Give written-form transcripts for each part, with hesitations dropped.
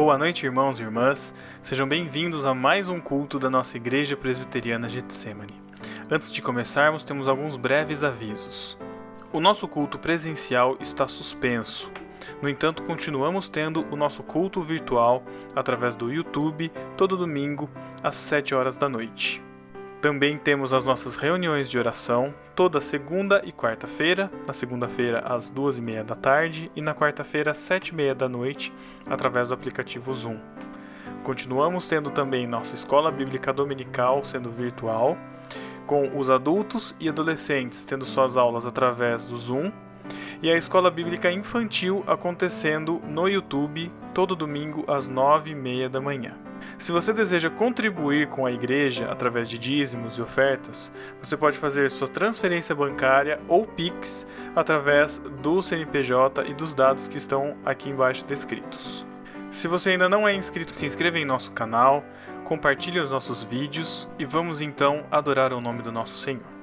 Boa noite, irmãos e irmãs. Sejam bem-vindos a mais um culto da nossa Igreja Presbiteriana Getsemane. Antes de começarmos, temos alguns breves avisos. O nosso culto presencial está suspenso. No entanto, continuamos tendo o nosso culto virtual através do YouTube, todo domingo, às 7 horas da noite. Também temos as nossas reuniões de oração, toda segunda e quarta-feira, na segunda-feira às 2h30 da tarde e na quarta-feira às 7h30 da noite, através do aplicativo Zoom. Continuamos tendo também nossa escola bíblica dominical sendo virtual, com os adultos e adolescentes tendo suas aulas através do Zoom, e a escola bíblica infantil acontecendo no YouTube todo domingo às 9h30 da manhã. Se você deseja contribuir com a igreja através de dízimos e ofertas, você pode fazer sua transferência bancária ou Pix através do CNPJ e dos dados que estão aqui embaixo descritos. Se você ainda não é inscrito, se inscreva em nosso canal, compartilhe os nossos vídeos e vamos então adorar o nome do nosso Senhor.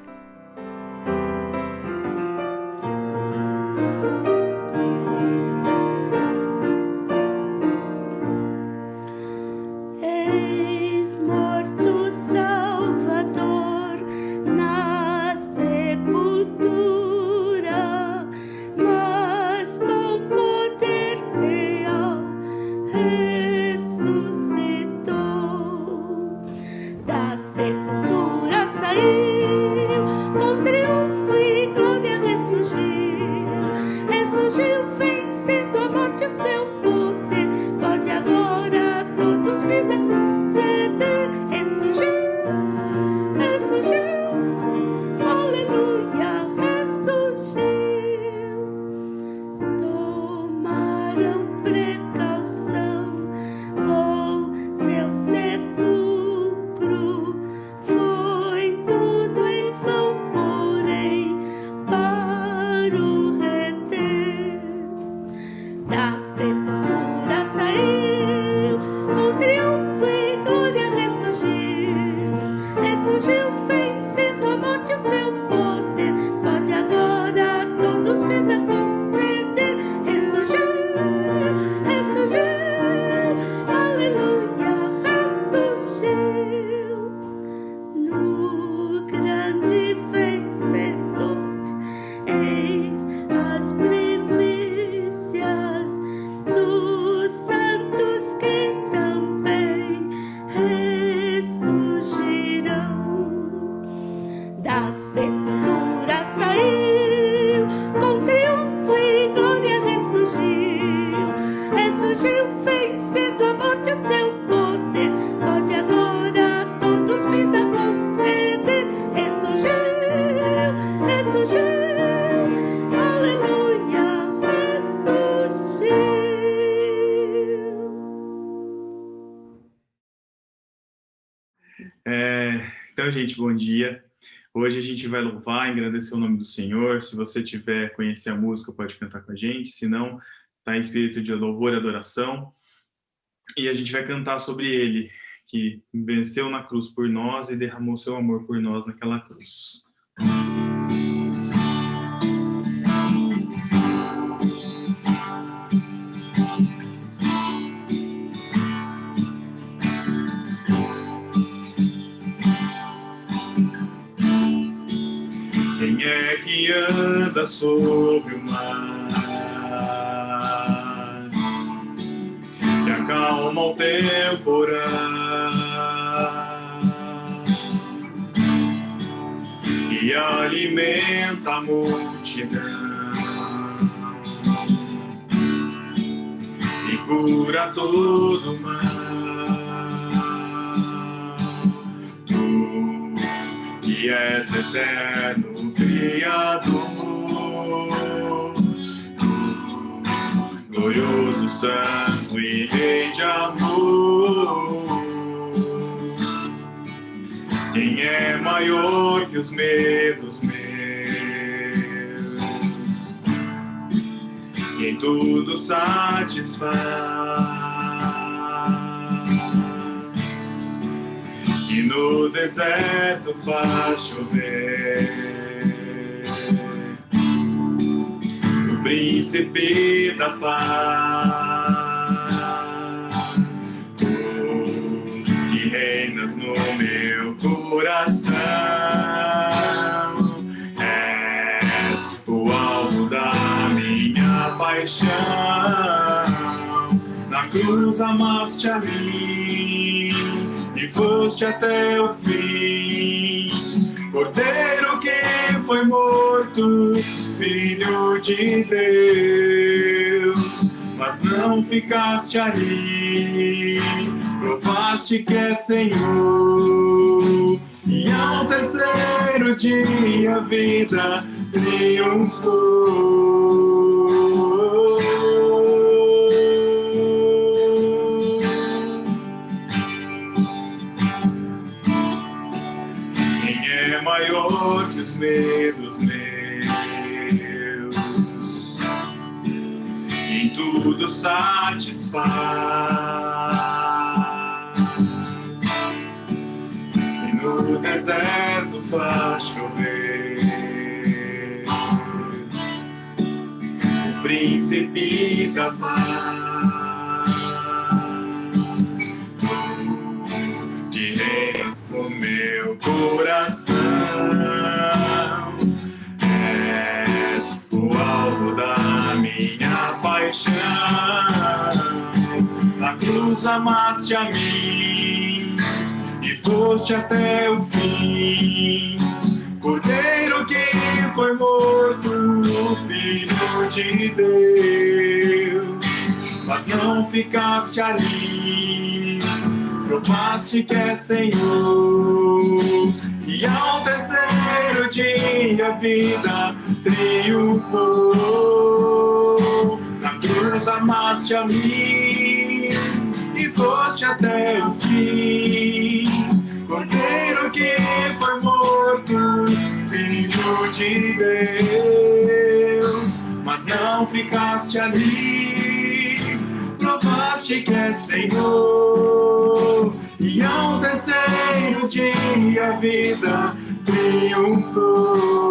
Então, gente, bom dia. Hoje a gente vai louvar, engrandecer o nome do Senhor. Se você tiver conhecer a música, pode cantar com a gente. Se não, está em espírito de louvor e adoração. E a gente vai cantar sobre Ele, que venceu na cruz por nós e derramou seu amor por nós naquela cruz. Quem é que anda sobre o mar, que acalma o temporal e alimenta a multidão e cura todo mal? Tu que és eterno Criador, glorioso, santo e rei de amor. Quem é maior que os medos meus? Quem tudo satisfaz e no deserto faz chover. O príncipe da paz, paixão. Na cruz amaste a mim e foste até o fim. Cordeiro que foi morto, Filho de Deus, mas não ficaste ali, provaste que é Senhor, e ao terceiro dia a vida triunfou. Quem é maior que os medos meus? Em tudo satisfaz. E no deserto faz chover. O príncipe da paz. De rei o meu coração. És o alvo da minha paixão. Na cruz amaste a mim e foste até o fim. Cordeiro que foi morto, Filho de Deus, mas não ficaste ali, provaste que é Senhor, e ao terceiro dia a vida triunfou. Na cruz amaste a mim e foste até o fim. Cordeiro que foi morto, Filho de Deus, mas não ficaste ali, provaste que é Senhor, e ao terceiro dia a vida triunfou.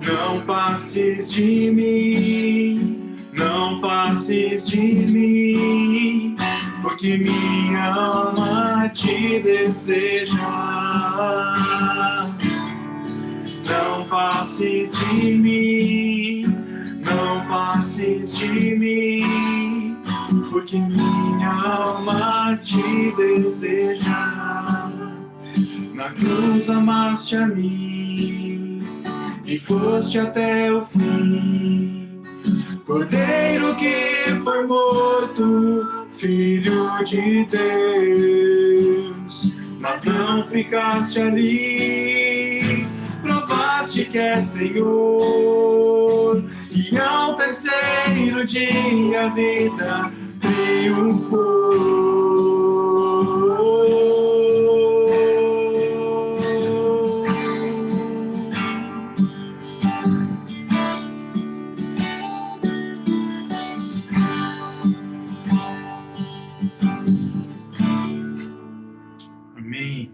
Não passes de mim, não passes de mim, porque minha alma te deseja. Não passes de mim, não passes de mim, porque minha alma te deseja. Na cruz amaste a mim e foste até o fim. Cordeiro que foi morto, Filho de Deus, mas não ficaste ali, provaste que é Senhor, e ao terceiro dia a vida triunfou. Amém.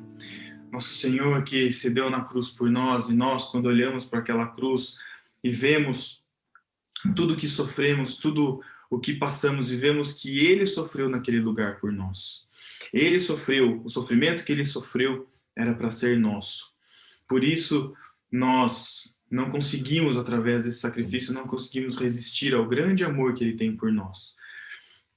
Nosso Senhor que se deu na cruz por nós, e nós, quando olhamos para aquela cruz e vemos tudo o que sofremos, tudo o que passamos, e vemos que Ele sofreu naquele lugar por nós. Ele sofreu, o sofrimento que Ele sofreu era para ser nosso. Por isso, nós não conseguimos, através desse sacrifício, não conseguimos resistir ao grande amor que Ele tem por nós.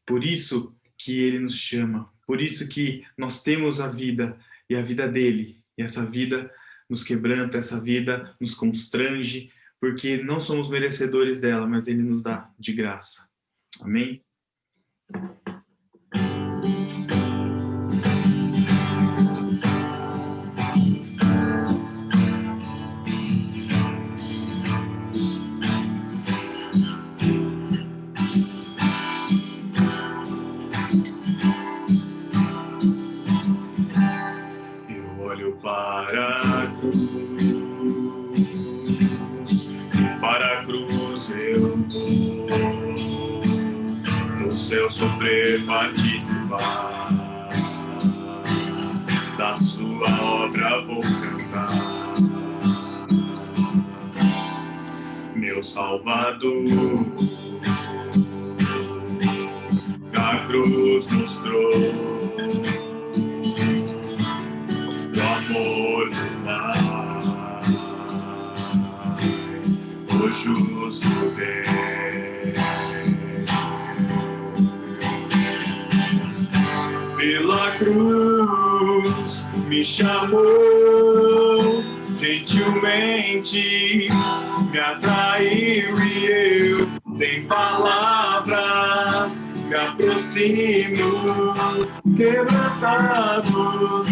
Por isso que Ele nos chama, por isso que nós temos a vida, e a vida dele, e essa vida nos quebranta, essa vida nos constrange, porque não somos merecedores dela, mas ele nos dá de graça. Amém? Para a cruz eu vou, no seu sofrer participar, da sua obra vou cantar. Meu Salvador, na cruz mostrou cruz me chamou, gentilmente me atraiu e eu, sem palavras, me aproximo, quebrantado,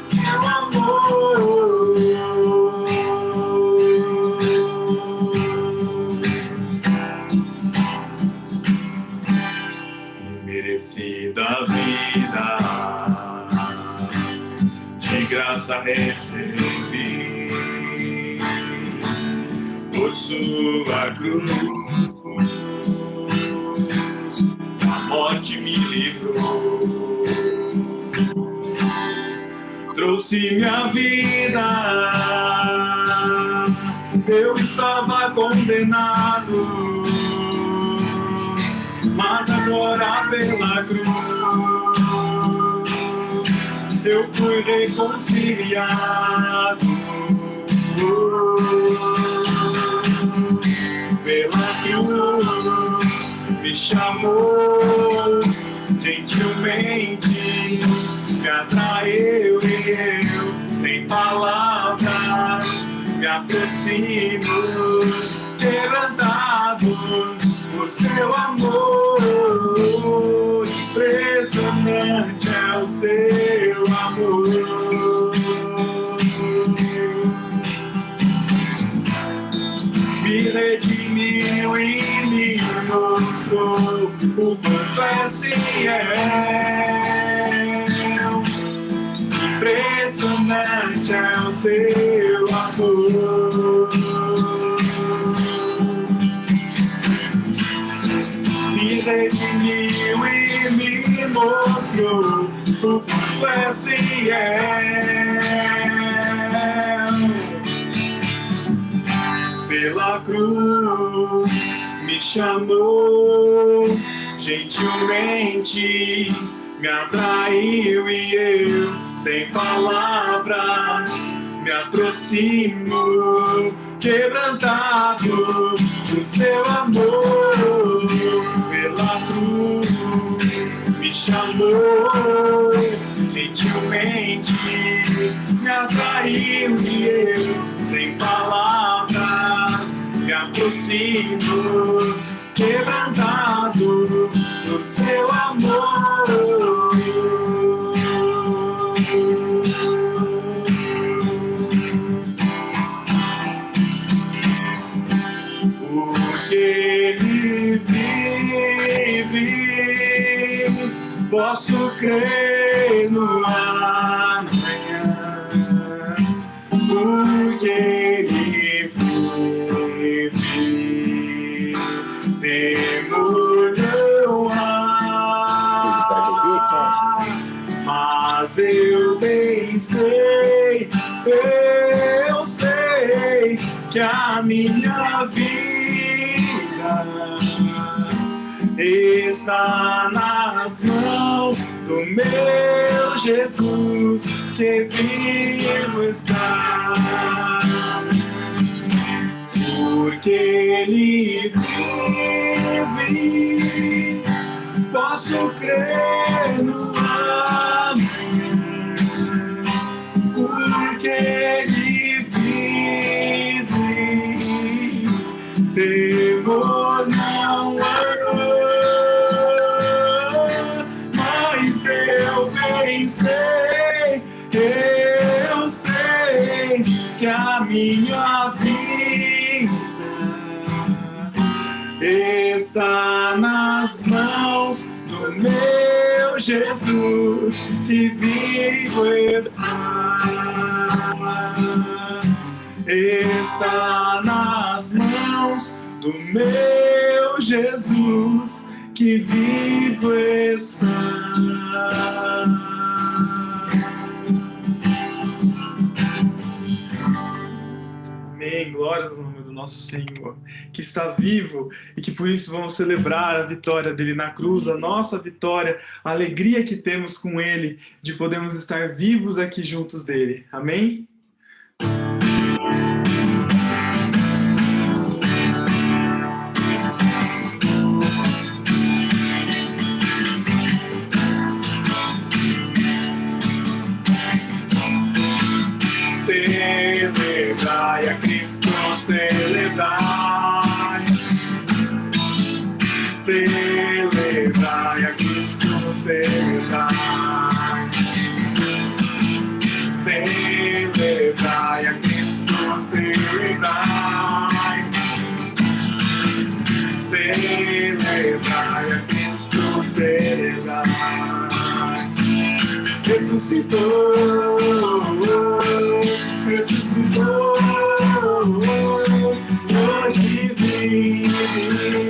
seu amor. Imerecida vida, de graça recebi, por sua cruz, a morte me livrou, trouxe minha vida, eu estava condenado, mas agora pela cruz eu fui reconciliado. Pela cruz me chamou, gentilmente me atraiu e eu, sem palavras, me aproximo, quebrantado por seu amor. Impressionante é o seu amor. Me redimiu e me mostrou o quanto é fiel. Impressionante é o seu amor. Me redimiu e me mostrou o quanto é fiel. Pela cruz me chamou, gentilmente me atraiu e eu, sem palavras, me aproximo, quebrantado do seu amor. Pela cruz me chamou, gentilmente me atraiu e eu, sem palavras, me aproximo, quebrantado do seu amor. Porque ele vive, posso crer no amanhã. Porque ele vive, temor não há. Mas eu bem sei, eu sei que a minha vida está nas mãos do meu Jesus, que vivo está. Porque ele vive, posso crer no amanhã. Porque ele vive, temor não há. Mas eu bem sei, eu sei que a minha vida está nas mãos do meu Jesus, que vivo está. Está nas mãos do meu Jesus, que vivo está. Amém. Glórias ao nome do nosso Senhor, que está vivo e que por isso vamos celebrar a vitória dele na cruz, a nossa vitória, a alegria que temos com ele, de podermos estar vivos aqui juntos dele. Amém? celebrai. Celebrai a Cristo, celebrai. Celebrai a Cristo, celebrai. Celebrai a Cristo, celebrai. Ressuscitou, ressuscitou, hoje vive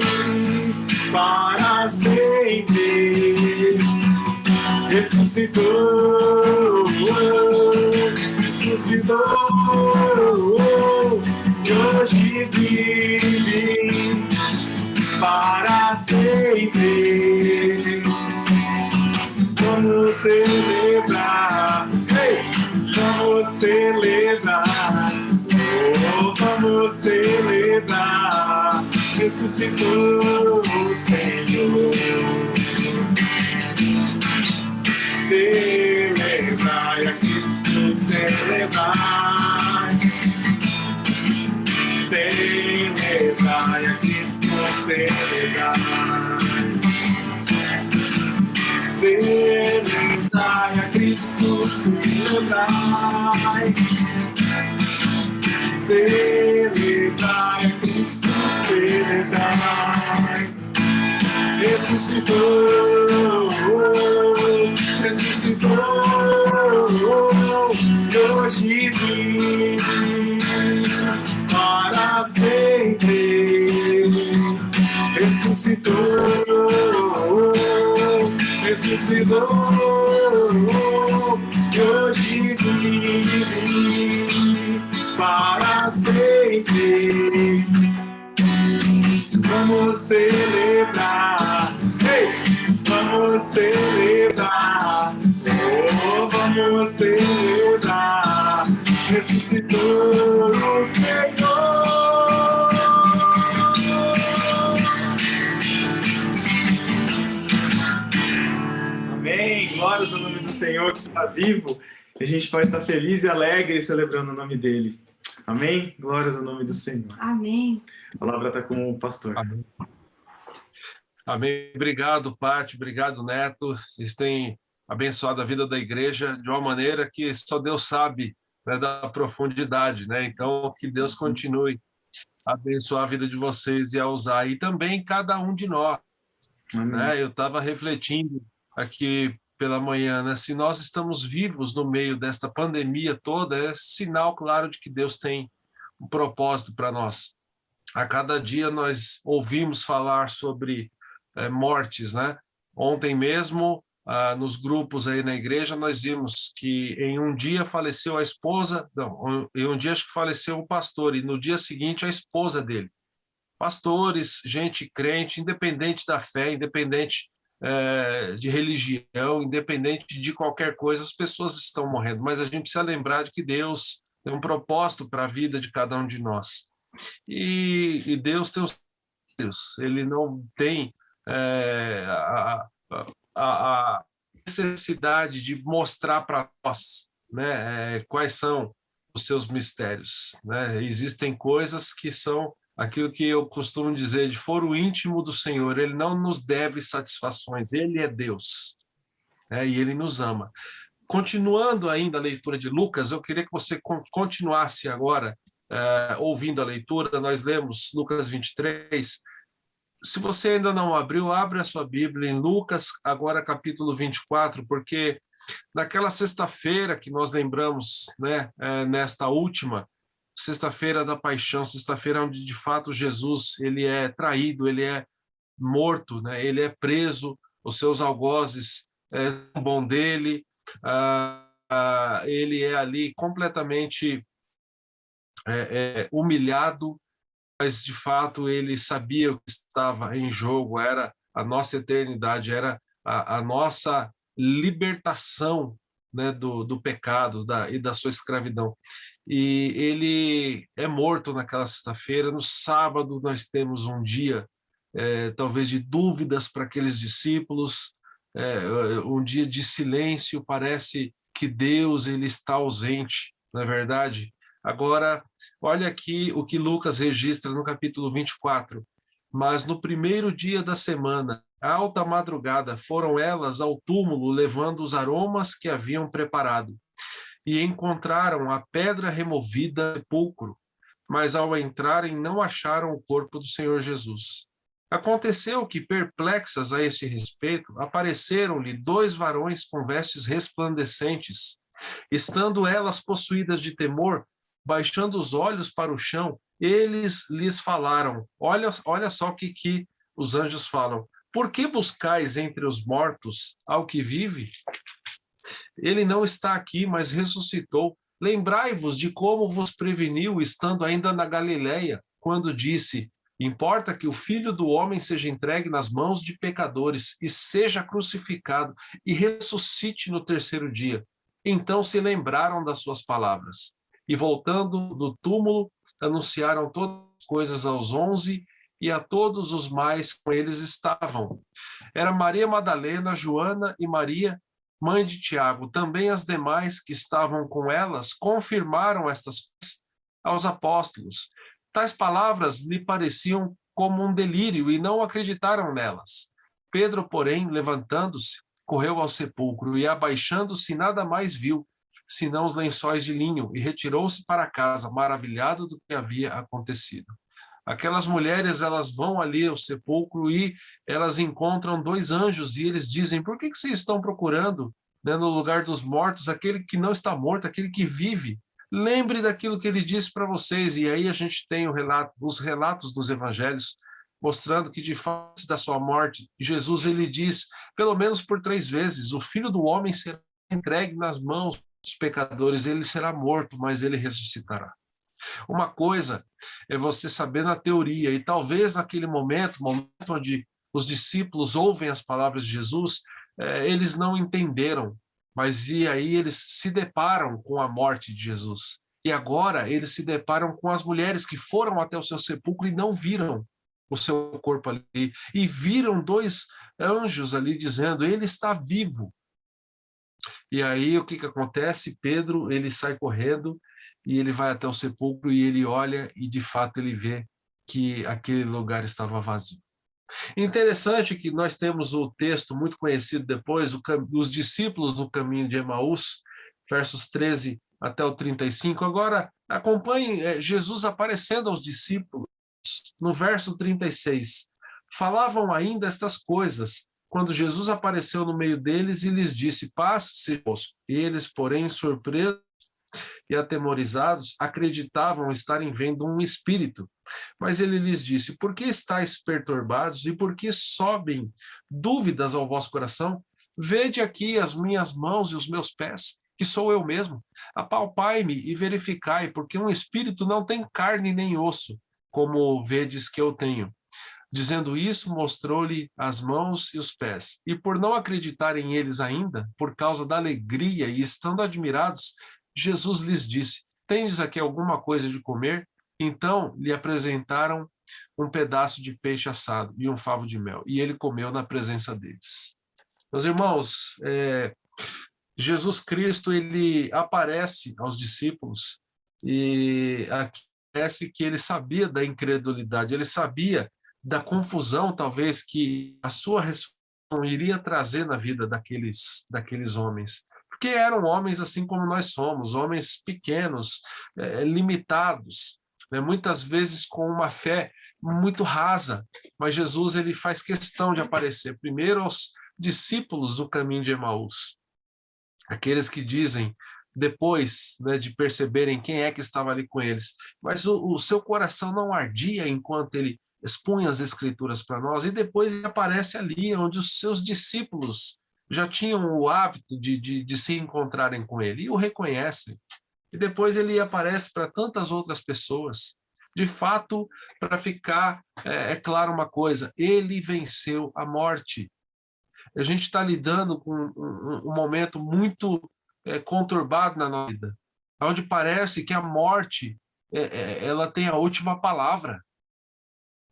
para sempre. Ressuscitou, ressuscitou, e hoje vive para sempre. Vamos celebrar, hey! Vamos celebrar, oh, vamos celebrar. Ressuscitou o Senhor. Celebrai a Cristo, celebrai. Celebrai a Cristo, celebrai. Celebrai a Cristo, celebrai. Celebrai a Cristo, celebrai. Ressuscitou, ressuscitou, e hoje vive para sempre. Ressuscitou, ressuscitou, e hoje vive para sempre. Vamos celebrar, hey! Vamos celebrar, oh, vamos celebrar. Ressuscitou o Senhor. Amém. Glórias ao nome do Senhor que está vivo. E a gente pode estar feliz e alegre celebrando o nome dele. Amém? Glórias ao nome do Senhor. Amém. A palavra está com o pastor. Amém. Amém. Obrigado, Pati. Obrigado, Neto. Vocês têm abençoado a vida da igreja de uma maneira que só Deus sabe, né, da profundidade, né? Então, que Deus continue a abençoar a vida de vocês e a usar. E também cada um de nós. Né? Eu estava refletindo aqui pela manhã, né? Se nós estamos vivos no meio desta pandemia toda, é sinal claro de que Deus tem um propósito para nós. A cada dia nós ouvimos falar sobre mortes, né? Ontem mesmo, nos grupos aí na igreja, nós vimos que em um dia faleceu a esposa, não, em um dia acho que faleceu o pastor, e no dia seguinte a esposa dele. Pastores, gente crente, independente da fé, independente de religião, independente de qualquer coisa, as pessoas estão morrendo, mas a gente precisa lembrar de que Deus tem um propósito para a vida de cada um de nós. E Deus tem os filhos, ele não tem a necessidade de mostrar para nós, né, quais são os seus mistérios. Né? Existem coisas que são aquilo que eu costumo dizer de foro íntimo do Senhor. Ele não nos deve satisfações, ele é Deus, né? E ele nos ama. Continuando ainda a leitura de Lucas, eu queria que você continuasse agora ouvindo a leitura. Nós lemos Lucas 23. Se você ainda não abriu, abre a sua Bíblia em Lucas, agora capítulo 24, porque naquela sexta-feira que nós lembramos, né, nesta última sexta-feira da paixão, sexta-feira onde de fato Jesus ele é traído, ele é morto, né, ele é preso, os seus algozes bom dele, ele é ali completamente humilhado, mas de fato ele sabia o que estava em jogo, era a nossa eternidade, era a nossa libertação, né, do pecado e da sua escravidão. E ele é morto naquela sexta-feira. No sábado nós temos um dia talvez de dúvidas para aqueles discípulos, um dia de silêncio, parece que Deus ele está ausente, na verdade. Agora, olha aqui o que Lucas registra no capítulo 24. Mas no primeiro dia da semana, à alta madrugada, foram elas ao túmulo levando os aromas que haviam preparado. E encontraram a pedra removida do sepulcro, mas ao entrarem não acharam o corpo do Senhor Jesus. Aconteceu que, perplexas a este respeito, apareceram-lhe 2 varões com vestes resplandecentes. Estando elas possuídas de temor, baixando os olhos para o chão, eles lhes falaram. Olha só o que os anjos falam. Por que buscais entre os mortos ao que vive? Ele não está aqui, mas ressuscitou. Lembrai-vos de como vos preveniu, estando ainda na Galileia, quando disse: importa que o Filho do Homem seja entregue nas mãos de pecadores e seja crucificado e ressuscite no terceiro dia. Então se lembraram das suas palavras. E voltando do túmulo, anunciaram todas as coisas aos 11 e a todos os mais com eles estavam. Era Maria Madalena, Joana e Maria, mãe de Tiago. Também as demais que estavam com elas confirmaram estas coisas aos apóstolos. Tais palavras lhe pareciam como um delírio e não acreditaram nelas. Pedro, porém, levantando-se, correu ao sepulcro e, abaixando-se, nada mais viu, senão os lençóis de linho, e retirou-se para casa, maravilhado do que havia acontecido. Aquelas mulheres, elas vão ali ao sepulcro e elas encontram 2 anjos e eles dizem: por que vocês estão procurando, né, no lugar dos mortos aquele que não está morto, aquele que vive? Lembre daquilo que ele disse para vocês. E aí a gente tem os relatos dos evangelhos mostrando que, de face da sua morte, Jesus, ele diz, pelo menos por 3 vezes, o Filho do Homem será entregue nas mãos dos pecadores, ele será morto, mas ele ressuscitará. Uma coisa é você saber na teoria, e talvez naquele momento onde os discípulos ouvem as palavras de Jesus, eles não entenderam, mas e aí eles se deparam com a morte de Jesus. E agora eles se deparam com as mulheres que foram até o seu sepulcro e não viram o seu corpo ali, e viram 2 anjos ali dizendo: ele está vivo. E aí o que acontece? Pedro, ele sai correndo e ele vai até o sepulcro e ele olha e de fato ele vê que aquele lugar estava vazio. Interessante que nós temos o texto muito conhecido depois, os discípulos do caminho de Emaús, versos 13 até o 35. Agora acompanhem Jesus aparecendo aos discípulos no verso 36. Falavam ainda estas coisas quando Jesus apareceu no meio deles e lhes disse: paz seja convosco. Eles, porém, surpresos e atemorizados, acreditavam estarem vendo um espírito. Mas ele lhes disse: por que estáis perturbados e por que sobem dúvidas ao vosso coração? Vede aqui as minhas mãos e os meus pés, que sou eu mesmo. Apalpai-me e verificai, porque um espírito não tem carne nem osso, como vedes que eu tenho. Dizendo isso, mostrou-lhe as mãos e os pés. E por não acreditarem eles ainda, por causa da alegria e estando admirados, Jesus lhes disse: tendes aqui alguma coisa de comer? Então lhe apresentaram um pedaço de peixe assado e um favo de mel, e ele comeu na presença deles. Meus irmãos, Jesus Cristo, ele aparece aos discípulos e aqui parece que ele sabia da incredulidade, ele sabia da confusão, talvez, que a sua ressurreição iria trazer na vida daqueles homens. Porque eram homens assim como nós somos, homens pequenos, limitados, né? Muitas vezes com uma fé muito rasa, mas Jesus ele faz questão de aparecer primeiro aos discípulos do caminho de Emaús, aqueles que dizem, depois, né, de perceberem quem é que estava ali com eles, mas o seu coração não ardia enquanto ele expunha as escrituras para nós, e depois ele aparece ali onde os seus discípulos já tinham o hábito de se encontrarem com ele, e o reconhecem. E depois ele aparece para tantas outras pessoas. De fato, para ficar claro uma coisa, ele venceu a morte. A gente está lidando com um momento muito conturbado na nossa vida, onde parece que a morte ela tem a última palavra.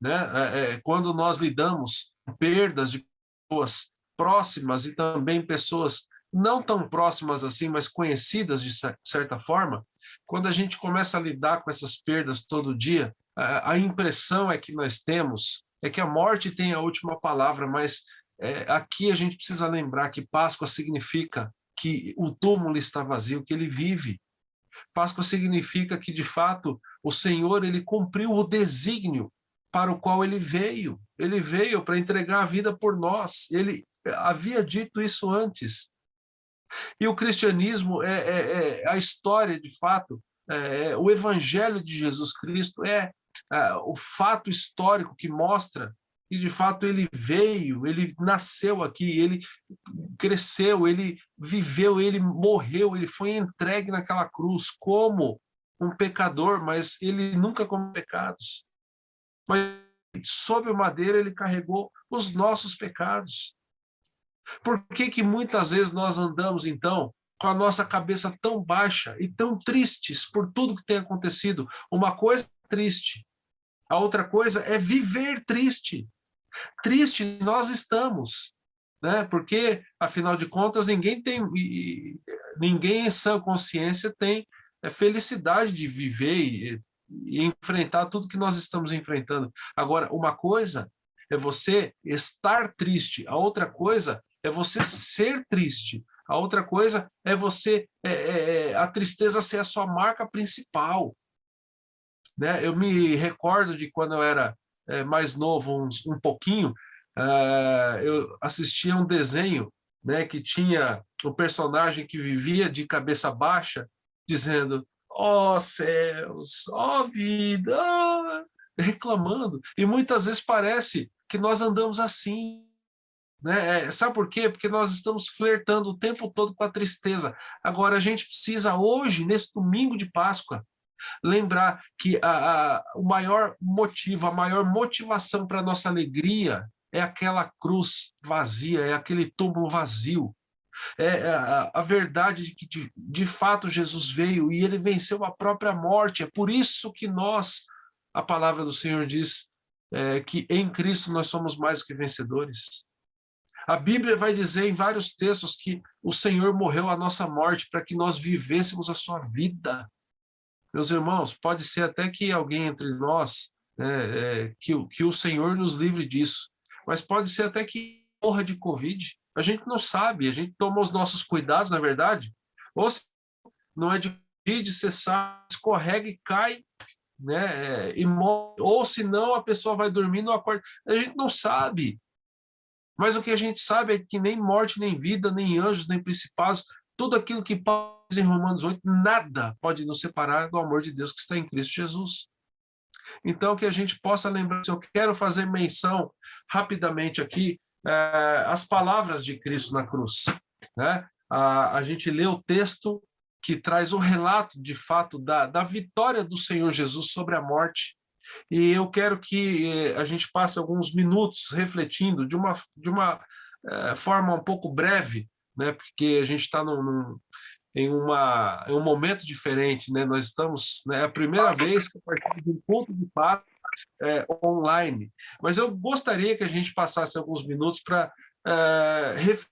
Né? Quando nós lidamos com perdas de pessoas próximas e também pessoas não tão próximas assim, mas conhecidas de certa forma, quando a gente começa a lidar com essas perdas todo dia, a impressão que nós temos é que a morte tem a última palavra, mas aqui a gente precisa lembrar que Páscoa significa que o túmulo está vazio, que ele vive. Páscoa significa que, de fato, o Senhor ele cumpriu o desígnio para o qual ele veio. Ele veio para entregar a vida por nós. Ele havia dito isso antes. E o cristianismo é a história, de fato, o evangelho de Jesus Cristo o fato histórico que mostra que, de fato, ele veio, ele nasceu aqui, ele cresceu, ele viveu, ele morreu, ele foi entregue naquela cruz como um pecador, mas ele nunca cometeu pecados. Mas sob o madeiro ele carregou os nossos pecados. Por que muitas vezes nós andamos, então, com a nossa cabeça tão baixa e tão tristes por tudo que tem acontecido? Uma coisa é triste, a outra coisa é viver triste. Triste nós estamos, né? Porque, afinal de contas, ninguém em sã consciência tem felicidade de viver e enfrentar tudo que nós estamos enfrentando. Agora, uma coisa é você estar triste, a outra coisa é você ser triste, a outra coisa é você a tristeza ser a sua marca principal, né? Eu me recordo de quando eu era mais novo, um pouquinho, eu assistia um desenho, né, que tinha um personagem que vivia de cabeça baixa, dizendo: ó céus, ó vida, reclamando. E muitas vezes parece que nós andamos assim, né? Sabe por quê? Porque nós estamos flertando o tempo todo com a tristeza. Agora, a gente precisa hoje, nesse domingo de Páscoa, lembrar que o maior motivo, a maior motivação para a nossa alegria é aquela cruz vazia, é aquele túmulo vazio. A verdade de que, de fato, Jesus veio e ele venceu a própria morte. É por isso que a palavra do Senhor diz que em Cristo nós somos mais do que vencedores. A Bíblia vai dizer em vários textos que o Senhor morreu a nossa morte para que nós vivêssemos a sua vida. Meus irmãos, pode ser até que alguém entre nós, que o Senhor nos livre disso, mas pode ser até que morra de Covid. A gente não sabe, a gente toma os nossos cuidados, na verdade. Ou se não é de Covid, você sabe, escorrega e cai, né, e morre. Ou se não, a pessoa vai dormir e não acorda. A gente não sabe. Mas o que a gente sabe é que nem morte, nem vida, nem anjos, nem principados, tudo aquilo que Paulo diz em Romanos 8, nada pode nos separar do amor de Deus que está em Cristo Jesus. Então, que a gente possa lembrar, se eu quero fazer menção rapidamente aqui, as palavras de Cristo na cruz, né? A gente lê o texto que traz o relato, de fato, da vitória do Senhor Jesus sobre a morte. E eu quero que a gente passe alguns minutos refletindo de uma forma um pouco breve, né? Porque a gente está em um momento diferente, né? Nós estamos, né, a primeira vez que eu participo de um culto de Páscoa online, mas eu gostaria que a gente passasse alguns minutos para refletir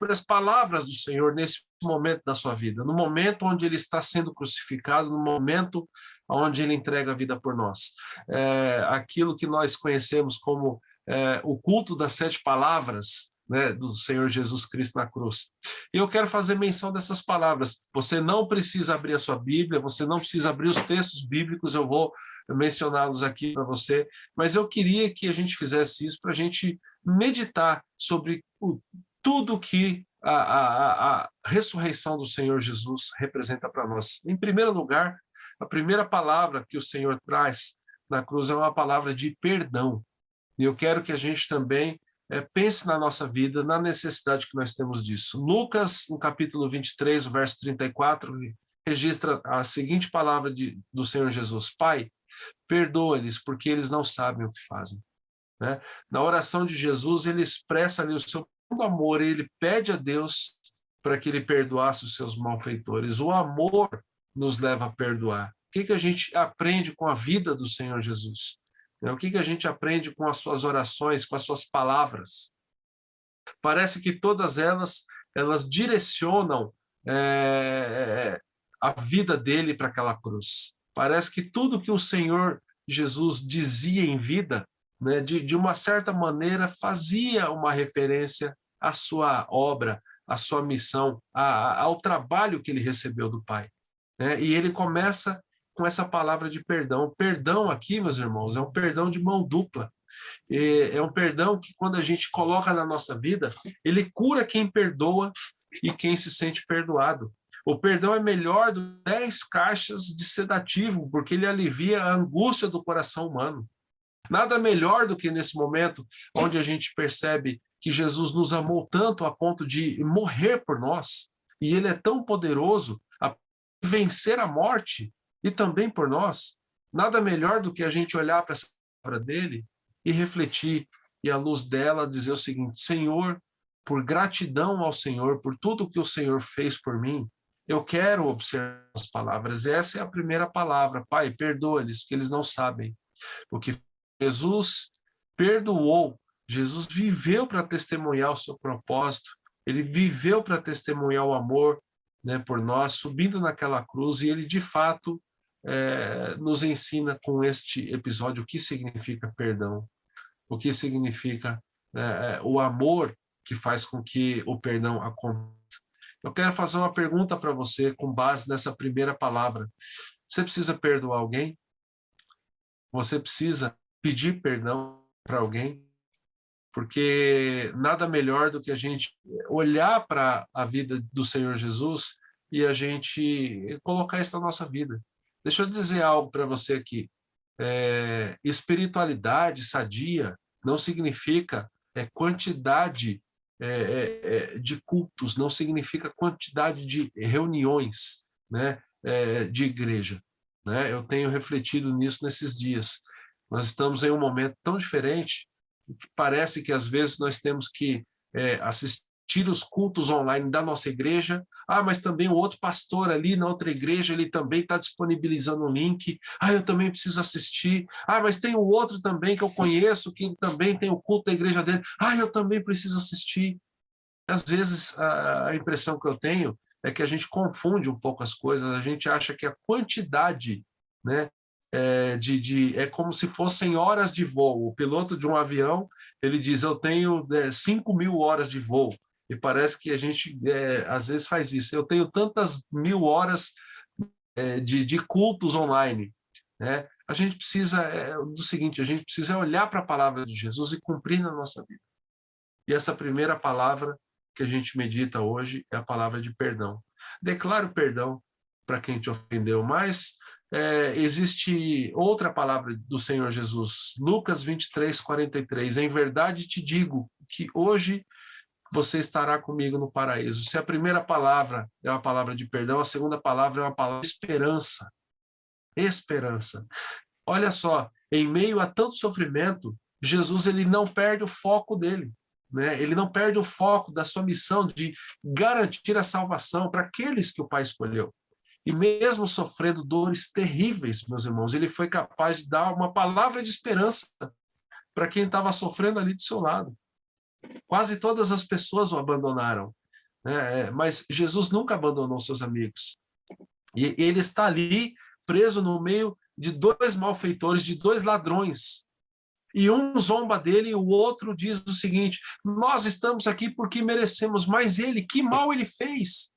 as palavras do Senhor nesse momento da sua vida, no momento onde ele está sendo crucificado, no momento onde ele entrega a vida por nós. Aquilo que nós conhecemos como o culto das 7 palavras, né, do Senhor Jesus Cristo na cruz. E eu quero fazer menção dessas palavras. Você não precisa abrir a sua Bíblia, você não precisa abrir os textos bíblicos, eu vou mencioná-los aqui para você, mas eu queria que a gente fizesse isso para a gente meditar sobre tudo que a ressurreição do Senhor Jesus representa para nós. Em primeiro lugar, a primeira palavra que o Senhor traz na cruz é uma palavra de perdão. E eu quero que a gente também pense na nossa vida, na necessidade que nós temos disso. Lucas, no capítulo 23, verso 34, registra a seguinte palavra do Senhor Jesus: Pai, perdoa-lhes, porque eles não sabem o que fazem. Né? Na oração de Jesus, ele expressa ali o seu amor, ele pede a Deus para que ele perdoasse os seus malfeitores. O amor nos leva a perdoar. O que a gente aprende com a vida do Senhor Jesus? O que a gente aprende com as suas orações, com as suas palavras? Parece que todas elas direcionam a vida dele para aquela cruz. Parece que tudo que o Senhor Jesus dizia em vida, né, de uma certa maneira, fazia uma referência à sua obra, à sua missão, ao trabalho que ele recebeu do Pai, né? E ele começa com essa palavra de perdão. Perdão aqui, meus irmãos, é um perdão de mão dupla. É um perdão que, quando a gente coloca na nossa vida, ele cura quem perdoa e quem se sente perdoado. O perdão é melhor do que 10 caixas de sedativo, porque ele alivia a angústia do coração humano. Nada melhor do que nesse momento onde a gente percebe que Jesus nos amou tanto a ponto de morrer por nós, e ele é tão poderoso a vencer a morte e também por nós. Nada melhor do que a gente olhar para essa palavra dele e refletir, e à luz dela dizer o seguinte: Senhor, por gratidão ao Senhor, por tudo que o Senhor fez por mim, eu quero observar as palavras. Essa é a primeira palavra. Pai, perdoa-lhes, porque eles não sabem. Porque Jesus perdoou, Jesus viveu para testemunhar o seu propósito, ele viveu para testemunhar o amor, né, por nós, subindo naquela cruz, e ele de fato nos ensina com este episódio o que significa perdão, o que significa o amor que faz com que o perdão aconteça. Eu quero fazer uma pergunta para você com base nessa primeira palavra. Você precisa perdoar alguém? Você precisa pedir perdão para alguém? Porque nada melhor do que a gente olhar para a vida do Senhor Jesus e a gente colocar isso na nossa vida. Deixa eu dizer algo para você aqui. Espiritualidade sadia não significa quantidade de cultos, não significa quantidade de reuniões, né, de igreja, né? Eu tenho refletido nisso nesses dias. Nós estamos em um momento tão diferente que parece que às vezes nós temos que assistir os cultos online da nossa igreja. Mas também o outro pastor ali na outra igreja, ele também está disponibilizando um link. Eu também preciso assistir. Mas tem o outro também que eu conheço, que também tem o culto da igreja dele. Eu também preciso assistir. Às vezes a impressão que eu tenho é que a gente confunde um pouco as coisas. A gente acha que a quantidade, né, é como se fossem horas de voo. O piloto de um avião, ele diz: eu tenho 5.000 horas de voo. E parece que a gente às vezes faz isso. Eu tenho tantas 1.000 horas de cultos online, né? A gente precisa do seguinte: a gente precisa olhar para a palavra de Jesus e cumprir na nossa vida. E essa primeira palavra que a gente medita hoje é a palavra de perdão. Declaro perdão para quem te ofendeu, mas existe outra palavra do Senhor Jesus, Lucas 23:43. Em verdade te digo que hoje você estará comigo no paraíso. Se a primeira palavra é uma palavra de perdão, a segunda palavra é uma palavra de esperança. Esperança. Olha só, em meio a tanto sofrimento, Jesus ele não perde o foco dele, né? Ele não perde o foco da sua missão de garantir a salvação para aqueles que o Pai escolheu. E mesmo sofrendo dores terríveis, meus irmãos, ele foi capaz de dar uma palavra de esperança para quem estava sofrendo ali do seu lado. Quase todas as pessoas o abandonaram, né? Mas Jesus nunca abandonou seus amigos. E ele está ali preso no meio de 2 malfeitores, de 2 ladrões. E um zomba dele e o outro diz o seguinte: nós estamos aqui porque merecemos, mas ele, que mal ele fez?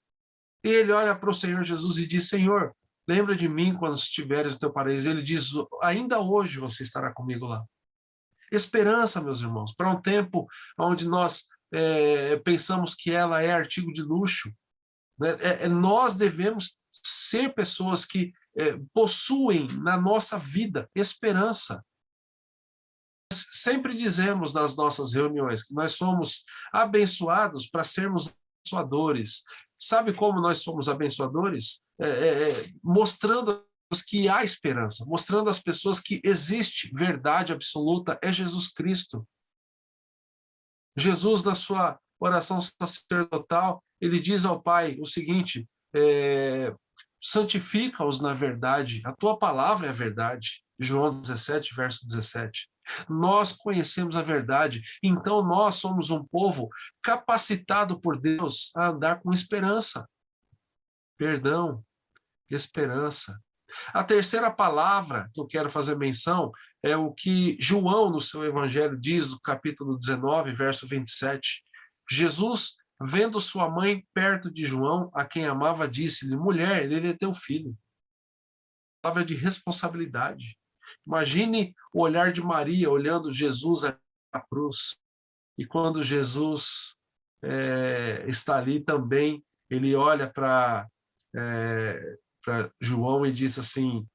E ele olha para o Senhor Jesus e diz: Senhor, lembra de mim quando estiveres no teu paraíso. Ele diz: ainda hoje você estará comigo lá. Esperança, meus irmãos, para um tempo onde nós pensamos que ela é artigo de luxo, né? Nós devemos ser pessoas que possuem na nossa vida esperança. Sempre dizemos nas nossas reuniões que nós somos abençoados para sermos abençoadores. Sabe como nós somos abençoadores? Mostrando que há esperança, mostrando às pessoas que existe verdade absoluta, é Jesus Cristo. Jesus, na sua oração sacerdotal, ele diz ao Pai o seguinte: santifica-os na verdade, a tua palavra é a verdade. João 17, verso 17. Nós conhecemos a verdade, então nós somos um povo capacitado por Deus a andar com esperança. Perdão. esperança. A terceira palavra que eu quero fazer menção é o que João, no seu evangelho, diz, no capítulo 19, verso 27. Jesus, vendo sua mãe perto de João, a quem amava, disse-lhe: mulher, ele é teu filho. Palavra de responsabilidade. Imagine o olhar de Maria olhando Jesus à cruz. E quando Jesus está ali também, ele olha para João e diz assim,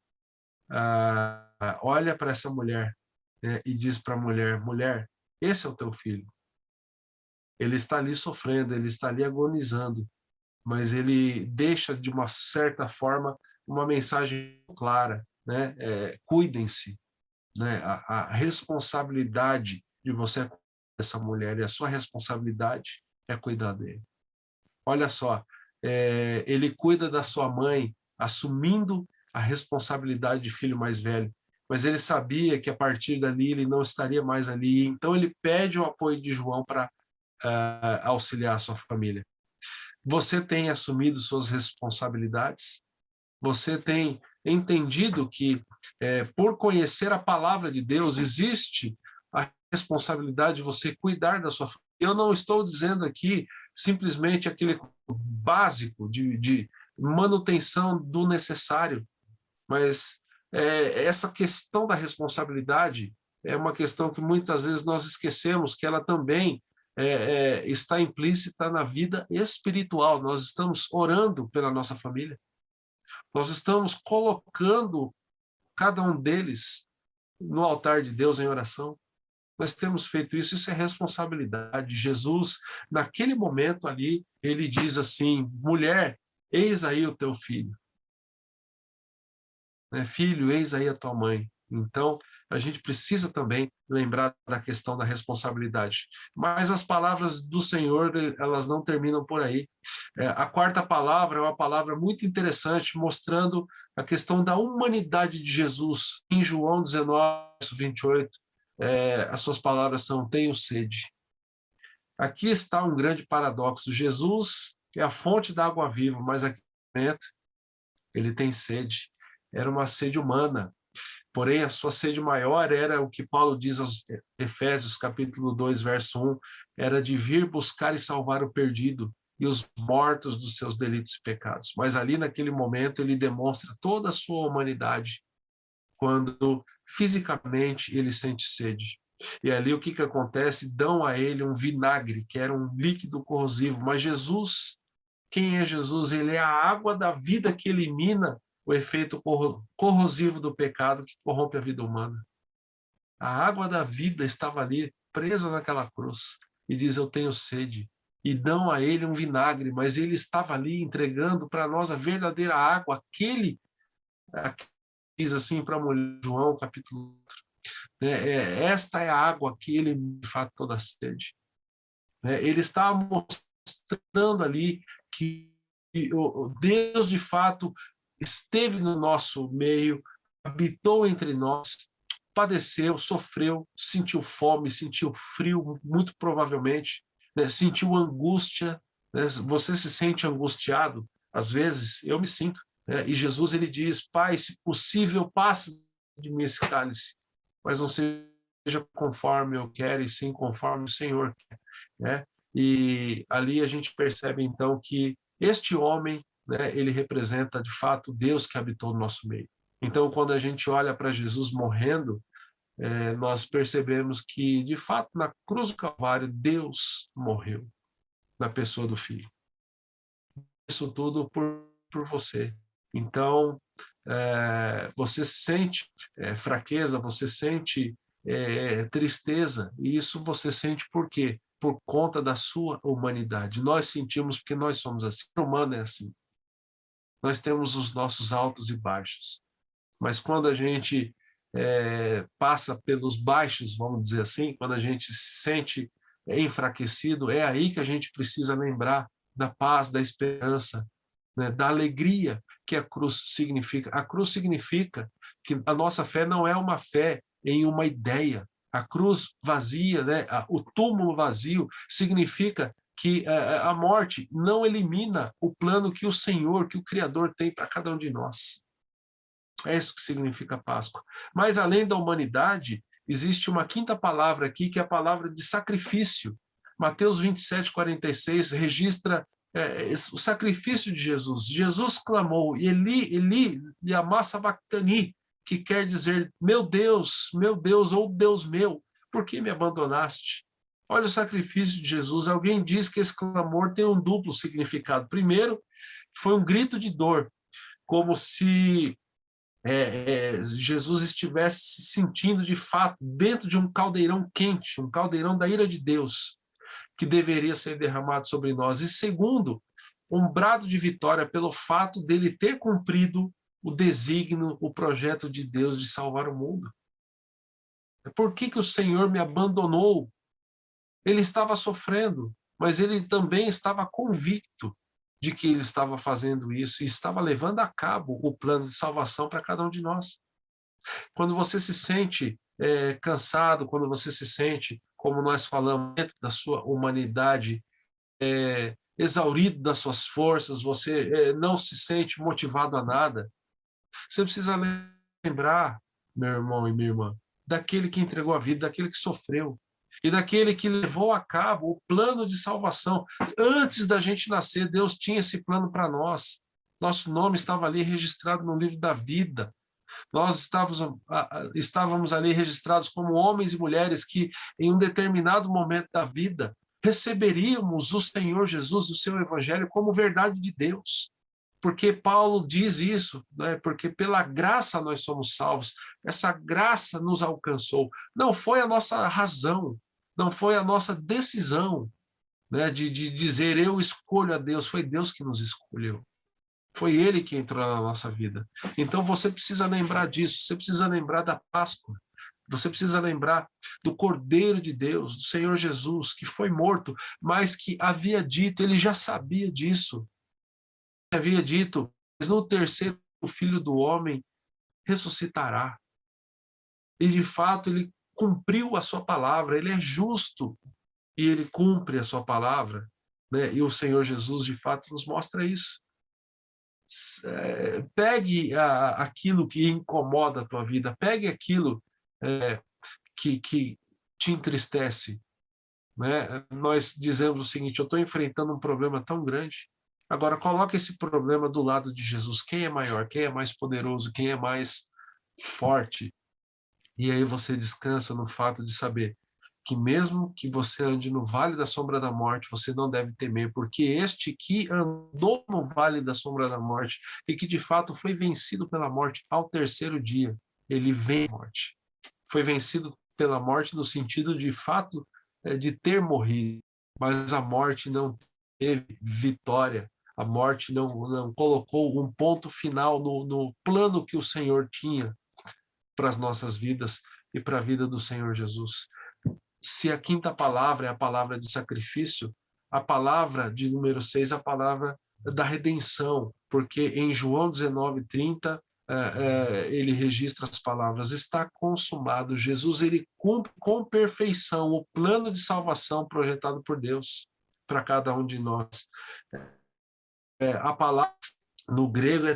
olha para essa mulher, e diz para a mulher, mulher, esse é o teu filho. Ele está ali sofrendo, ele está ali agonizando, mas ele deixa de uma certa forma uma mensagem clara, né? Cuidem-se, né? A responsabilidade de você cuidar dessa mulher, e a sua responsabilidade é cuidar dele. Olha só, ele cuida da sua mãe, assumindo a responsabilidade de filho mais velho, mas ele sabia que a partir dali ele não estaria mais ali, então ele pede o apoio de João para auxiliar a sua família. Você tem assumido suas responsabilidades? Você tem entendido que, por conhecer a palavra de Deus, existe a responsabilidade de você cuidar da sua família? Eu não estou dizendo aqui simplesmente aquele básico de manutenção do necessário, mas essa questão da responsabilidade é uma questão que muitas vezes nós esquecemos que ela também está implícita na vida espiritual. Nós estamos orando pela nossa família, nós estamos colocando cada um deles no altar de Deus em oração. Nós temos feito isso, isso é responsabilidade. Jesus, naquele momento ali, ele diz assim, mulher, eis aí o teu filho. Filho, eis aí a tua mãe. Então, a gente precisa também lembrar da questão da responsabilidade. Mas as palavras do Senhor, elas não terminam por aí. A quarta palavra é uma palavra muito interessante, mostrando a questão da humanidade de Jesus. Em João 19, 28, as suas palavras são: tenho sede. Aqui está um grande paradoxo. Jesus é a fonte da água viva, mas aqui dentro ele tem sede. Era uma sede humana. Porém, a sua sede maior era o que Paulo diz aos Efésios, capítulo 2, verso 1, era de vir buscar e salvar o perdido e os mortos dos seus delitos e pecados. Mas ali, naquele momento, ele demonstra toda a sua humanidade, quando fisicamente ele sente sede. E ali o que acontece? Dão a ele um vinagre, que era um líquido corrosivo. Mas Jesus, quem é Jesus? Ele é a água da vida que elimina o efeito corrosivo do pecado que corrompe a vida humana. A água da vida estava ali, presa naquela cruz, e diz: eu tenho sede. E dão a ele um vinagre, mas ele estava ali entregando para nós a verdadeira água, aquele diz assim para a mulher, João, capítulo 4, esta é a água que ele de fato toda a sede. Ele está mostrando ali que o Deus de fato esteve no nosso meio, habitou entre nós, padeceu, sofreu, sentiu fome, sentiu frio, muito provavelmente, sentiu angústia. Você se sente angustiado? Às vezes, eu me sinto. E Jesus, ele diz: Pai, se possível, passe de mim esse cálice, mas não seja conforme eu quero, e sim conforme o Senhor quer. E ali a gente percebe, então, que este homem, ele representa, de fato, Deus que habitou no nosso meio. Então, quando a gente olha para Jesus morrendo, nós percebemos que, de fato, na cruz do Calvário, Deus morreu na pessoa do Filho. Isso tudo por você. Então, você sente fraqueza, você sente tristeza, e isso você sente por quê? Por conta da sua humanidade. Nós sentimos porque nós somos assim. O ser humano é assim. Nós temos os nossos altos e baixos. Mas quando a gente passa pelos baixos, vamos dizer assim, quando a gente se sente enfraquecido, é aí que a gente precisa lembrar da paz, da esperança, da alegria que a cruz significa. A cruz significa que a nossa fé não é uma fé em uma ideia. A cruz vazia, o túmulo vazio, significa que a morte não elimina o plano que o Senhor, que o Criador tem para cada um de nós. É isso que significa Páscoa. Mas além da humanidade, existe uma quinta palavra aqui, que é a palavra de sacrifício. Mateus 27, 46 registra o sacrifício de Jesus. Jesus clamou, Eli, Eli, lama sabachthani, que quer dizer, meu Deus, ou Deus meu, por que me abandonaste? Olha o sacrifício de Jesus. Alguém diz que esse clamor tem um duplo significado. Primeiro, foi um grito de dor, como se Jesus estivesse se sentindo de fato dentro de um caldeirão quente, um caldeirão da ira de Deus, que deveria ser derramado sobre nós. E segundo, um brado de vitória pelo fato dele ter cumprido o desígnio, o projeto de Deus de salvar o mundo. Por que o Senhor me abandonou? Ele estava sofrendo, mas ele também estava convicto de que ele estava fazendo isso e estava levando a cabo o plano de salvação para cada um de nós. Quando você se sente cansado, quando você se sente, como nós falamos, dentro da sua humanidade, exaurido das suas forças, você não se sente motivado a nada, você precisa lembrar, meu irmão e minha irmã, daquele que entregou a vida, daquele que sofreu, e daquele que levou a cabo o plano de salvação. Antes da gente nascer, Deus tinha esse plano para nós. Nosso nome estava ali registrado no livro da vida. Nós estávamos ali registrados como homens e mulheres que, em um determinado momento da vida, receberíamos o Senhor Jesus, o seu Evangelho, como verdade de Deus. Porque Paulo diz isso, né? Porque pela graça nós somos salvos. Essa graça nos alcançou. Não foi a nossa razão, não foi a nossa decisão, né, de dizer eu escolho a Deus. Foi Deus que nos escolheu. Foi Ele que entrou na nossa vida. Então você precisa lembrar disso, você precisa lembrar da Páscoa, você precisa lembrar do Cordeiro de Deus, do Senhor Jesus, que foi morto, mas que havia dito, ele já sabia disso, havia dito, mas no terceiro o Filho do Homem ressuscitará. E de fato ele cumpriu a sua palavra, ele é justo e ele cumpre a sua palavra, né? E o Senhor Jesus de fato nos mostra isso. Pegue aquilo que incomoda a tua vida, pegue aquilo que te entristece, né? Nós dizemos o seguinte, eu estou enfrentando um problema tão grande, agora coloque esse problema do lado de Jesus, quem é maior, quem é mais poderoso, quem é mais forte, e aí você descansa no fato de saber que mesmo que você ande no vale da sombra da morte, você não deve temer, porque este que andou no vale da sombra da morte e que de fato foi vencido pela morte ao terceiro dia, ele venceu a morte. Foi vencido pela morte no sentido de fato de ter morrido, mas a morte não teve vitória, a morte não colocou um ponto final no plano que o Senhor tinha para as nossas vidas e para a vida do Senhor Jesus. Se a quinta palavra é a palavra de sacrifício, a palavra de número 6 é a palavra da redenção, porque em João 19:30 ele registra as palavras, está consumado. Jesus ele cumpre com perfeição o plano de salvação projetado por Deus para cada um de nós. A palavra no grego é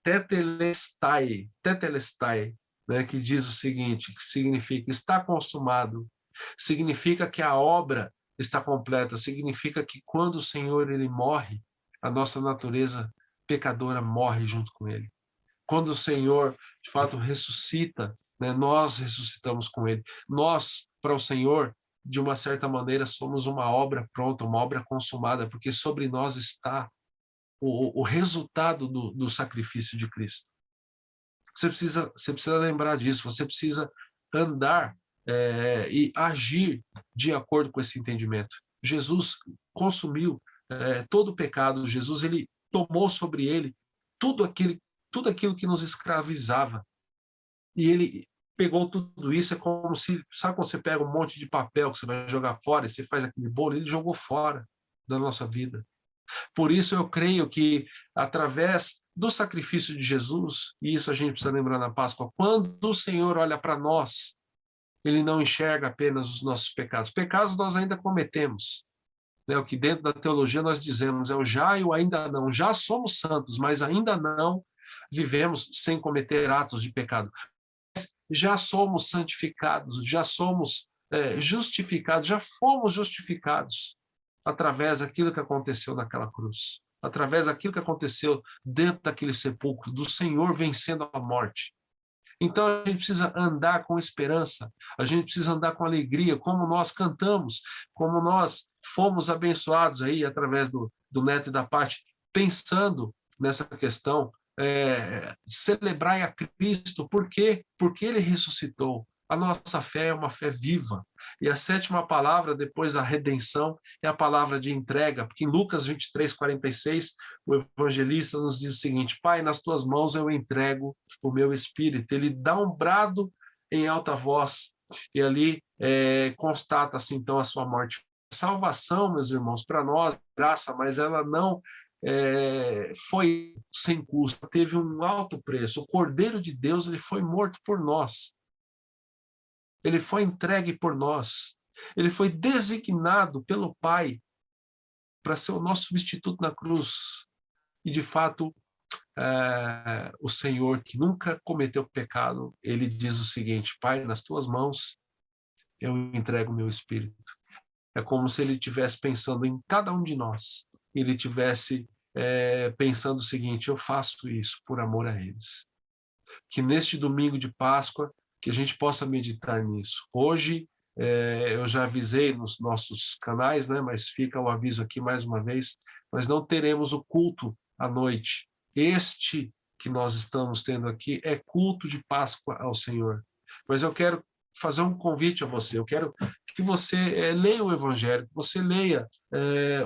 tetelestai, né, que diz o seguinte, que significa está consumado, significa que a obra está completa, significa que quando o Senhor ele morre, a nossa natureza pecadora morre junto com ele. Quando o Senhor de fato ressuscita, né, nós ressuscitamos com ele. Nós, para o Senhor, de uma certa maneira, somos uma obra pronta, uma obra consumada, porque sobre nós está o resultado do sacrifício de Cristo. Você precisa lembrar disso, você precisa andar e agir de acordo com esse entendimento. Jesus consumiu todo o pecado, Jesus ele tomou sobre ele tudo aquilo que nos escravizava. E ele pegou tudo isso, é como se, sabe quando você pega um monte de papel que você vai jogar fora e você faz aquele bolo, ele jogou fora da nossa vida. Por isso eu creio que através do sacrifício de Jesus, e isso a gente precisa lembrar na Páscoa, quando o Senhor olha para nós, Ele não enxerga apenas os nossos pecados. Pecados nós ainda cometemos. Né? O que dentro da teologia nós dizemos é o já e o ainda não. Já somos santos, mas ainda não vivemos sem cometer atos de pecado. Já somos santificados, já somos justificados, já fomos justificados através daquilo que aconteceu naquela cruz, através daquilo que aconteceu dentro daquele sepulcro, do Senhor vencendo a morte. Então a gente precisa andar com esperança, a gente precisa andar com alegria, como nós cantamos, como nós fomos abençoados aí através do Neto e da Paty, pensando nessa questão, celebrai a Cristo. Por quê? Porque Ele ressuscitou. A nossa fé é uma fé viva. E a sétima palavra, depois da redenção, é a palavra de entrega, porque em Lucas 23:46, o evangelista nos diz o seguinte: Pai, nas tuas mãos eu entrego o meu espírito. Ele dá um brado em alta voz, e ali constata-se então a sua morte. Salvação, meus irmãos, para nós, graça, mas ela não foi sem custo, teve um alto preço. O Cordeiro de Deus, ele foi morto por nós. Ele foi entregue por nós. Ele foi designado pelo Pai para ser o nosso substituto na cruz. E, de fato, o Senhor, que nunca cometeu pecado, ele diz o seguinte: Pai, nas tuas mãos eu entrego o meu espírito. É como se ele estivesse pensando em cada um de nós. Ele estivesse pensando o seguinte: eu faço isso por amor a eles. Que neste domingo de Páscoa, que a gente possa meditar nisso. Hoje, eu já avisei nos nossos canais, né, mas fica o aviso aqui mais uma vez, nós não teremos o culto à noite. Este que nós estamos tendo aqui é culto de Páscoa ao Senhor. Mas eu quero fazer um convite a você, eu quero que você leia o Evangelho, que você leia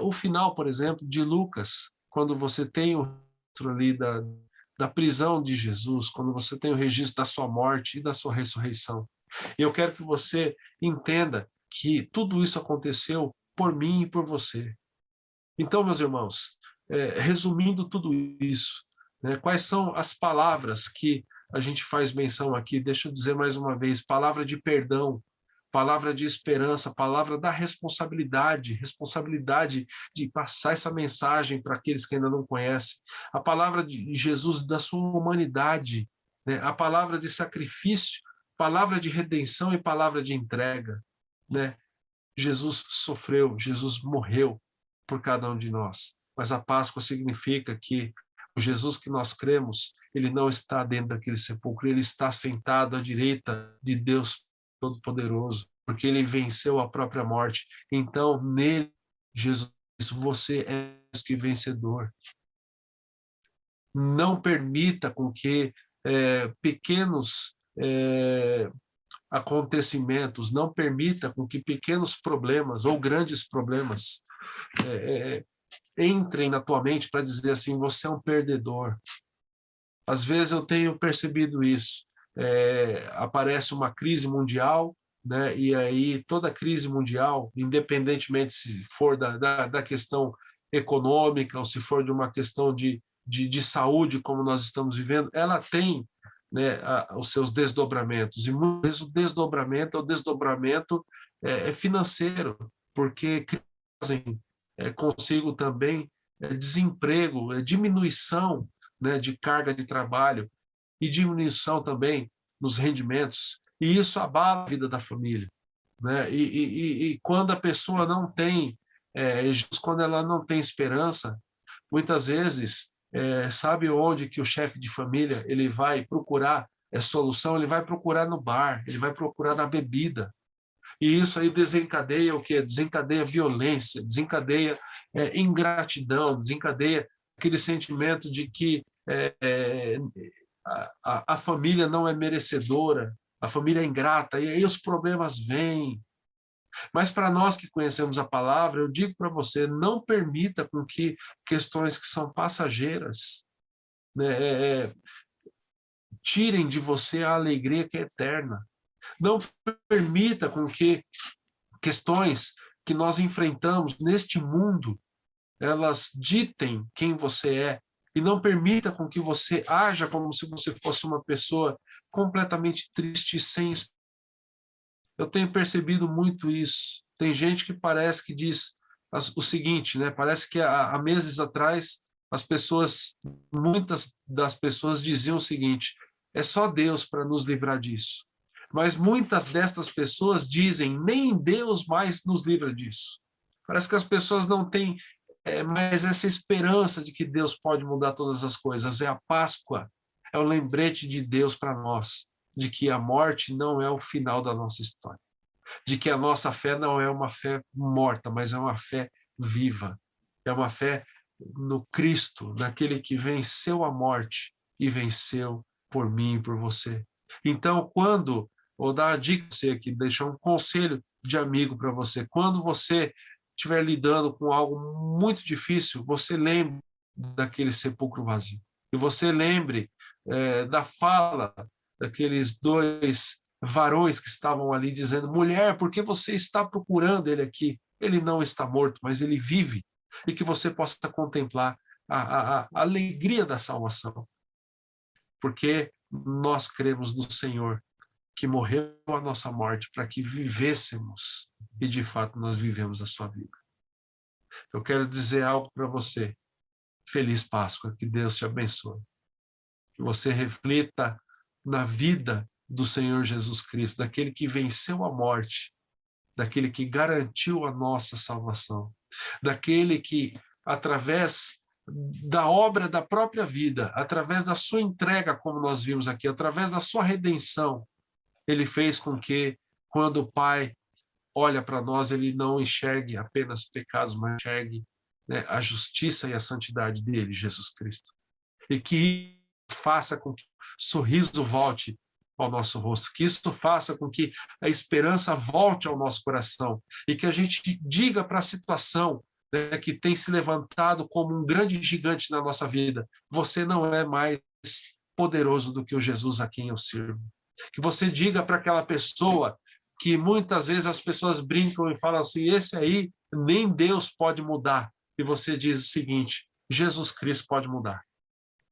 o final, por exemplo, de Lucas, quando você tem o registro ali da prisão de Jesus, quando você tem o registro da sua morte e da sua ressurreição. Eu quero que você entenda que tudo isso aconteceu por mim e por você. Então, meus irmãos, resumindo tudo isso, né, quais são as palavras que a gente faz menção aqui? Deixa eu dizer mais uma vez: palavra de perdão, palavra de esperança, palavra da responsabilidade de passar essa mensagem para aqueles que ainda não conhecem, a palavra de Jesus, da sua humanidade, né? A palavra de sacrifício, palavra de redenção e palavra de entrega, né? Jesus sofreu, Jesus morreu por cada um de nós, mas a Páscoa significa que o Jesus que nós cremos, ele não está dentro daquele sepulcro, ele está sentado à direita de Deus Todo-Poderoso, porque ele venceu a própria morte. Então, nele, Jesus, você é mais que vencedor. Não permita com que pequenos acontecimentos, não permita com que pequenos problemas ou grandes problemas entrem na tua mente para dizer assim: você é um perdedor. Às vezes eu tenho percebido isso. Aparece uma crise mundial, né? E aí toda crise mundial, independentemente se for da questão econômica ou se for de uma questão de saúde, como nós estamos vivendo, ela tem, né, os seus desdobramentos. E muitas vezes o desdobramento é financeiro, porque trazem consigo também desemprego, diminuição, né, de carga de trabalho, e diminuição também nos rendimentos, e isso abala a vida da família, né? E quando a pessoa não tem, quando ela não tem esperança, muitas vezes, sabe onde que o chefe de família ele vai procurar solução? Ele vai procurar no bar, ele vai procurar na bebida, e isso aí desencadeia o quê? Desencadeia violência, desencadeia ingratidão, desencadeia aquele sentimento de que a família não é merecedora, a família é ingrata, e aí os problemas vêm. Mas para nós que conhecemos a palavra, eu digo para você: não permita com que questões que são passageiras, né, tirem de você a alegria que é eterna. Não permita com que questões que nós enfrentamos neste mundo, elas ditem quem você é. E não permita com que você haja como se você fosse uma pessoa completamente triste, sem esperança. Eu tenho percebido muito isso. Tem gente que parece que diz o seguinte, né? Parece que há meses atrás muitas das pessoas diziam o seguinte: é só Deus para nos livrar disso. Mas muitas destas pessoas dizem: nem Deus mais nos livra disso. Parece que as pessoas não têm mais essa esperança de que Deus pode mudar todas as coisas. É a Páscoa, é o lembrete de Deus para nós, de que a morte não é o final da nossa história, de que a nossa fé não é uma fé morta, mas é uma fé viva, é uma fé no Cristo, naquele que venceu a morte e venceu por mim e por você. Então, vou dar uma dica para você aqui, deixar um conselho de amigo para você, quando você estiver lidando com algo muito difícil, você lembre daquele sepulcro vazio, e você lembre da fala daqueles dois varões que estavam ali dizendo: mulher, por que você está procurando ele aqui? Ele não está morto, mas ele vive. E que você possa contemplar a alegria da salvação, porque nós cremos no Senhor, que morreu a nossa morte para que vivêssemos, e de fato nós vivemos a sua vida. Eu quero dizer algo para você. Feliz Páscoa, que Deus te abençoe. Que você reflita na vida do Senhor Jesus Cristo, daquele que venceu a morte, daquele que garantiu a nossa salvação, daquele que, através da obra da própria vida, através da sua entrega, como nós vimos aqui, através da sua redenção, ele fez com que, quando o Pai olha para nós, ele não enxergue apenas pecados, mas enxergue, né, a justiça e a santidade dele, Jesus Cristo. E que faça com que o sorriso volte ao nosso rosto, que isso faça com que a esperança volte ao nosso coração e que a gente diga para a situação, né, que tem se levantado como um grande gigante na nossa vida: você não é mais poderoso do que o Jesus a quem eu sirvo. Que você diga para aquela pessoa que muitas vezes as pessoas brincam e falam assim: esse aí nem Deus pode mudar. E você diz o seguinte: Jesus Cristo pode mudar.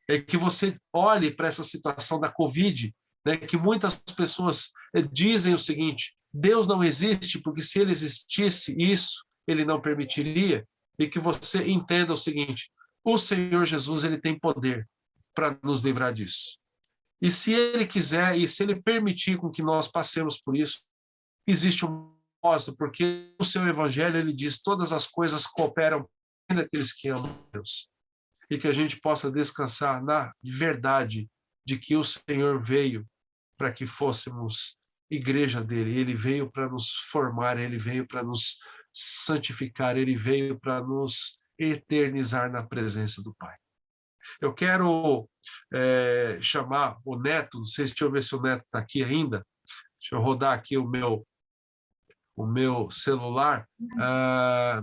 É que você olhe para essa situação da Covid, né, que muitas pessoas dizem o seguinte: Deus não existe, porque se ele existisse isso, ele não permitiria. E que você entenda o seguinte: o Senhor Jesus, ele tem poder para nos livrar disso. E se ele quiser, e se ele permitir com que nós passemos por isso, existe um propósito, porque o seu evangelho, ele diz: todas as coisas cooperam para aqueles que amam Deus. E que a gente possa descansar na verdade de que o Senhor veio para que fôssemos igreja dele. Ele veio para nos formar, ele veio para nos santificar, ele veio para nos eternizar na presença do Pai. Eu quero chamar o Neto, não sei se deixa eu ver se o Neto está aqui ainda. Deixa eu rodar aqui o meu celular.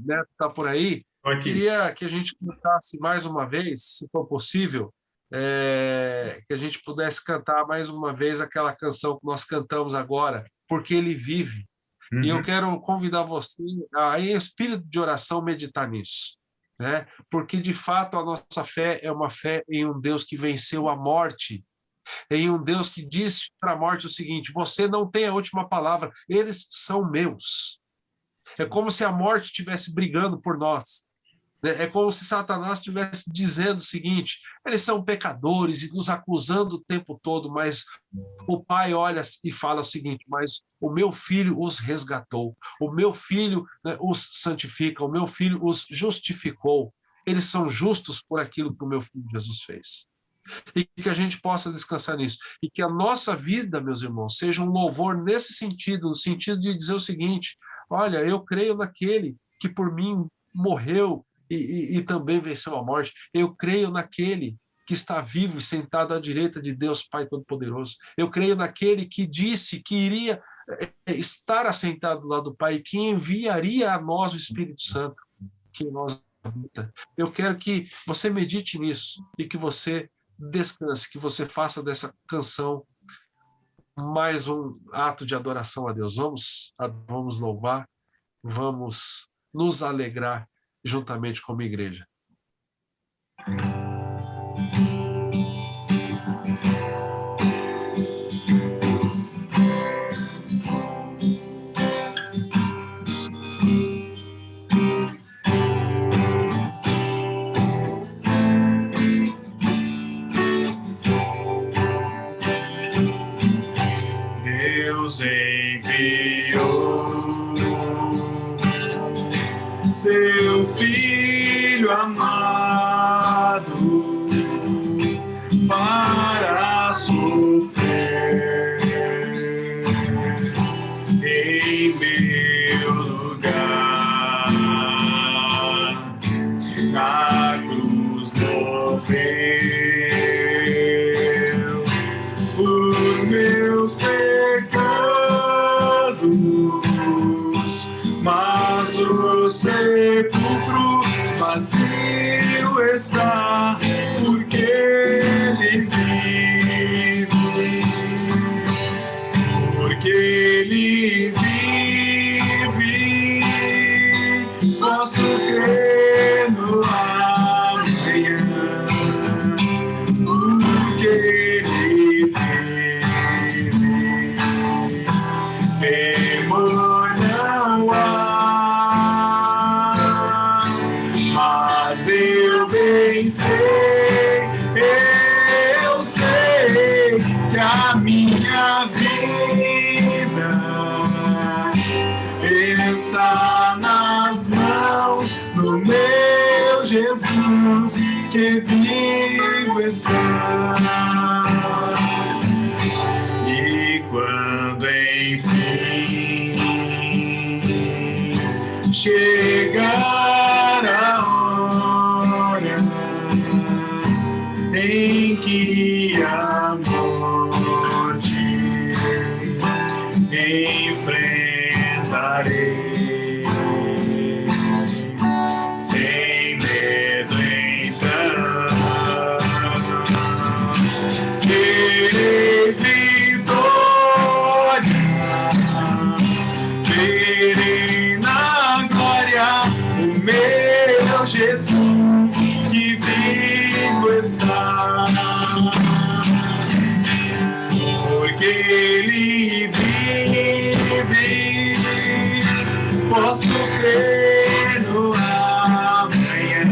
Neto está por aí? Eu queria que a gente cantasse mais uma vez, se for possível, que a gente pudesse cantar mais uma vez aquela canção que nós cantamos agora, Porque Ele Vive. E eu quero convidar você a, em espírito de oração, meditar nisso, né? Porque, de fato, a nossa fé é uma fé em um Deus que venceu a morte, em um Deus que disse para a morte o seguinte: você não tem a última palavra, eles são meus. É como se a morte estivesse brigando por nós. É como se Satanás estivesse dizendo o seguinte: eles são pecadores e nos acusando o tempo todo, mas o Pai olha e fala o seguinte: mas o meu filho os resgatou, o meu filho, né, os santifica, o meu filho os justificou. Eles são justos por aquilo que o meu filho Jesus fez. E que a gente possa descansar nisso. E que a nossa vida, meus irmãos, seja um louvor nesse sentido, no sentido de dizer o seguinte: olha, eu creio naquele que por mim morreu e também venceu a morte. Eu creio naquele que está vivo e sentado à direita de Deus Pai Todo-Poderoso. Eu creio naquele que disse que iria estar assentado do lado do Pai e que enviaria a nós o Espírito Santo, que nós habita. Eu quero que você medite nisso e que você descanse, que você faça dessa canção mais um ato de adoração a Deus. Vamos louvar, vamos nos alegrar juntamente como igreja. morreu por meus pecados, mas o sepulcro vazio está, porque ele vive, porque ele vive, posso crer no amanhã, porque ele vive, temor não há, mas eu bem sei, eu sei que a minha vida está nas mãos do meu Jesus, que vivo está. E quando enfim chegar a hora em que a morte enfrentarei, sem medo então, terei vitória, verei na glória o meu Jesus, que vivo está, porque ele vive, posso crer no amanhã,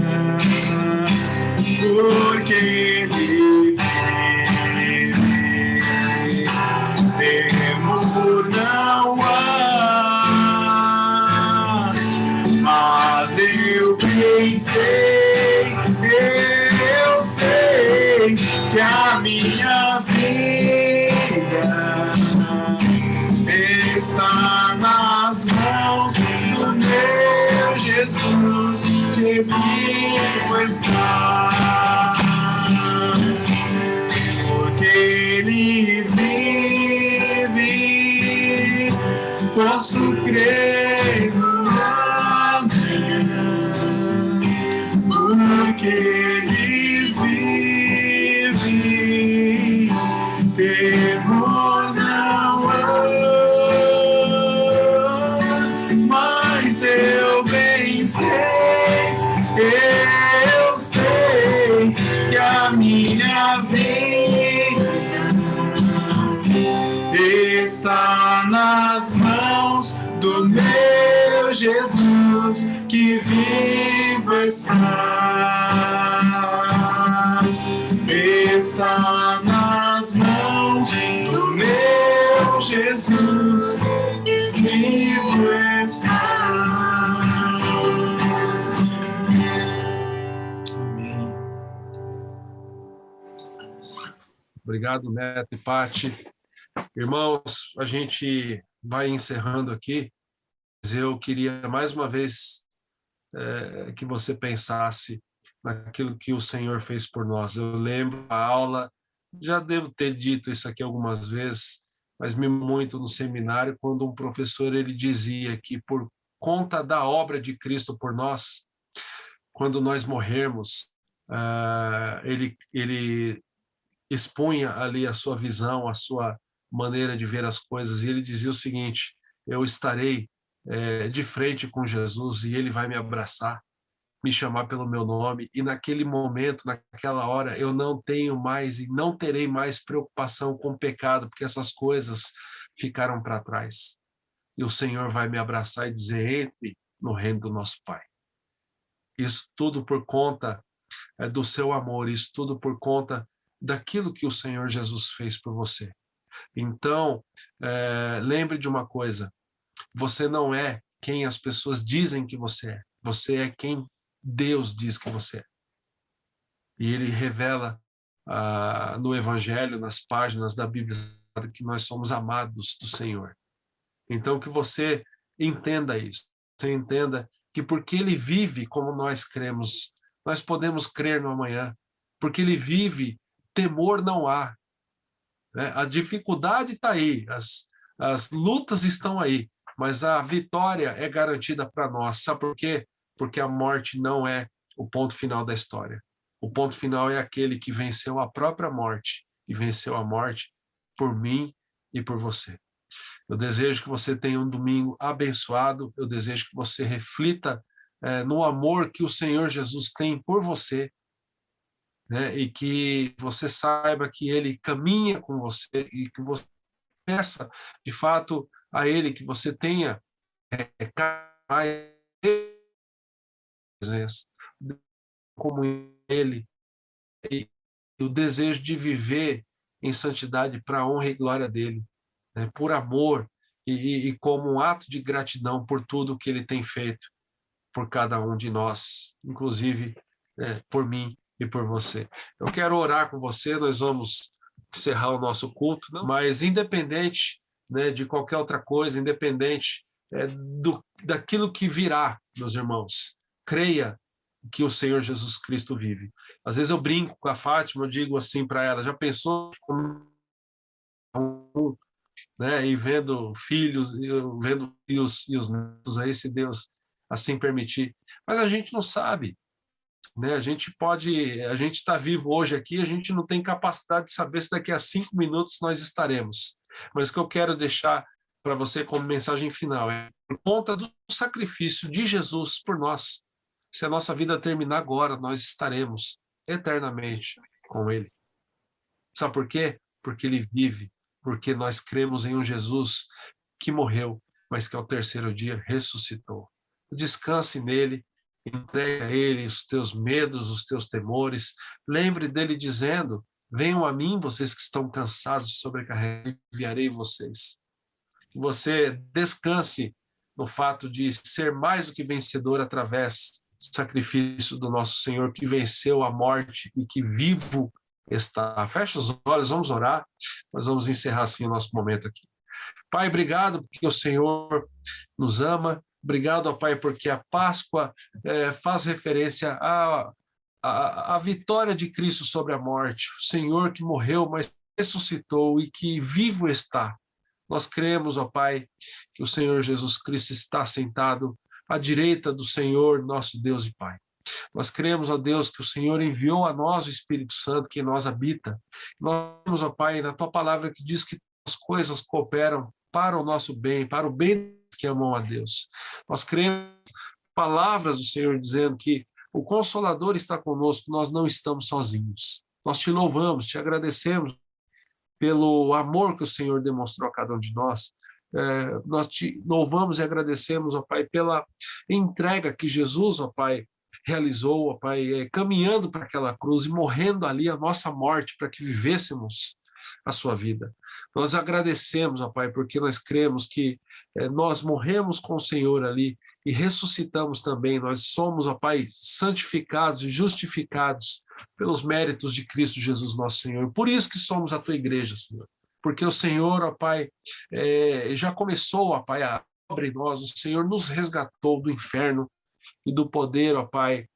porque ele vive, temor não há, mas eu pensei, eu sei que a minha vida está nas mãos do meu Jesus, que vivo está, porque ele vive, posso crer no amanhã, porque ele vive, temor não há, mas eu bem sei, eu sei que a minha vida está nas mãos do meu Jesus, que vivo está nas mãos do meu Jesus, que vivo está. Amém. Obrigado, Neto e Pati. Irmãos, a gente vai encerrando aqui, mas eu queria mais uma vez que você pensasse naquilo que o Senhor fez por nós. Eu lembro a aula, já devo ter dito isso aqui algumas vezes, mas me muito no seminário, quando um professor ele dizia que por conta da obra de Cristo por nós, quando nós morrermos, ele expunha ali a sua visão, a sua maneira de ver as coisas, e ele dizia o seguinte: eu estarei de frente com Jesus e ele vai me abraçar, me chamar pelo meu nome, e naquele momento, naquela hora, eu não tenho mais e não terei mais preocupação com o pecado, porque essas coisas ficaram para trás. E o Senhor vai me abraçar e dizer: entre no reino do nosso Pai. Isso tudo por conta do seu amor, isso tudo por conta daquilo que o Senhor Jesus fez por você. Então, lembre de uma coisa: você não é quem as pessoas dizem que você é quem Deus diz que você é. E ele revela no Evangelho, nas páginas da Bíblia, que nós somos amados do Senhor. Então, que você entenda isso. Você entenda que porque ele vive como nós cremos, nós podemos crer no amanhã. porque ele vive, temor não há, né? A dificuldade está aí, as lutas estão aí, mas a vitória é garantida para nós. Sabe por quê? Porque a morte não é o ponto final da história. O ponto final é aquele que venceu a própria morte e venceu a morte por mim e por você. Eu desejo que você tenha um domingo abençoado, eu desejo que você reflita no amor que o Senhor Jesus tem por você, né? E que você saiba que Ele caminha com você e que você peça, de fato, a Ele que você tenha mais presença, como Ele, e o desejo de viver em santidade para a honra e glória dEle, né? Por amor e como um ato de gratidão por tudo que Ele tem feito por cada um de nós, inclusive por mim e por você. Eu quero orar com você, nós vamos encerrar o nosso culto, mas independente, né, de qualquer outra coisa, independente daquilo que virá, meus irmãos, creia que o Senhor Jesus Cristo vive. Às vezes eu brinco com a Fátima, eu digo assim para ela, já pensou né, e vendo filhos, vendo e os netos aí, se Deus assim permitir. Mas a gente não sabe, né? A gente está vivo hoje aqui, a gente não tem capacidade de saber se daqui a 5 minutos nós estaremos. Mas o que eu quero deixar para você como mensagem final é por conta do sacrifício de Jesus por nós. Se a nossa vida terminar agora, nós estaremos eternamente com Ele. Sabe por quê? Porque Ele vive, porque nós cremos em um Jesus que morreu, mas que ao terceiro dia ressuscitou. Descanse nele, entregue a Ele os teus medos, os teus temores. Lembre dele dizendo: venham a mim, vocês que estão cansados e sobrecarregados, enviarei vocês. Que você descanse no fato de ser mais do que vencedor através do sacrifício do nosso Senhor, que venceu a morte e que vivo está. Feche os olhos, vamos orar. Nós vamos encerrar assim o nosso momento aqui. Pai, obrigado porque o Senhor nos ama. Obrigado, ó Pai, porque a Páscoa faz referência à vitória de Cristo sobre a morte. O Senhor que morreu, mas ressuscitou e que vivo está. Nós cremos, ó Pai, que o Senhor Jesus Cristo está sentado à direita do Senhor, nosso Deus e Pai. Nós cremos, ó Deus, que o Senhor enviou a nós o Espírito Santo que em nós habita. Nós cremos, ó Pai, na Tua palavra que diz que as coisas cooperam para o nosso bem, para o bem dos que amam a Deus. Nós cremos palavras do Senhor dizendo que o Consolador está conosco, nós não estamos sozinhos. Nós te louvamos, te agradecemos pelo amor que o Senhor demonstrou a cada um de nós. Nós te louvamos e agradecemos, ó Pai, pela entrega que Jesus, ó Pai, realizou, ó Pai, caminhando para aquela cruz e morrendo ali a nossa morte para que vivêssemos a sua vida. Nós agradecemos, ó Pai, porque nós cremos que nós morremos com o Senhor ali e ressuscitamos também. Nós somos, ó Pai, santificados e justificados pelos méritos de Cristo Jesus, nosso Senhor. Por isso que somos a Tua igreja, Senhor. Porque o Senhor, ó Pai, já começou, ó Pai, a obra em nós. O Senhor nos resgatou do inferno e do poder, ó Pai,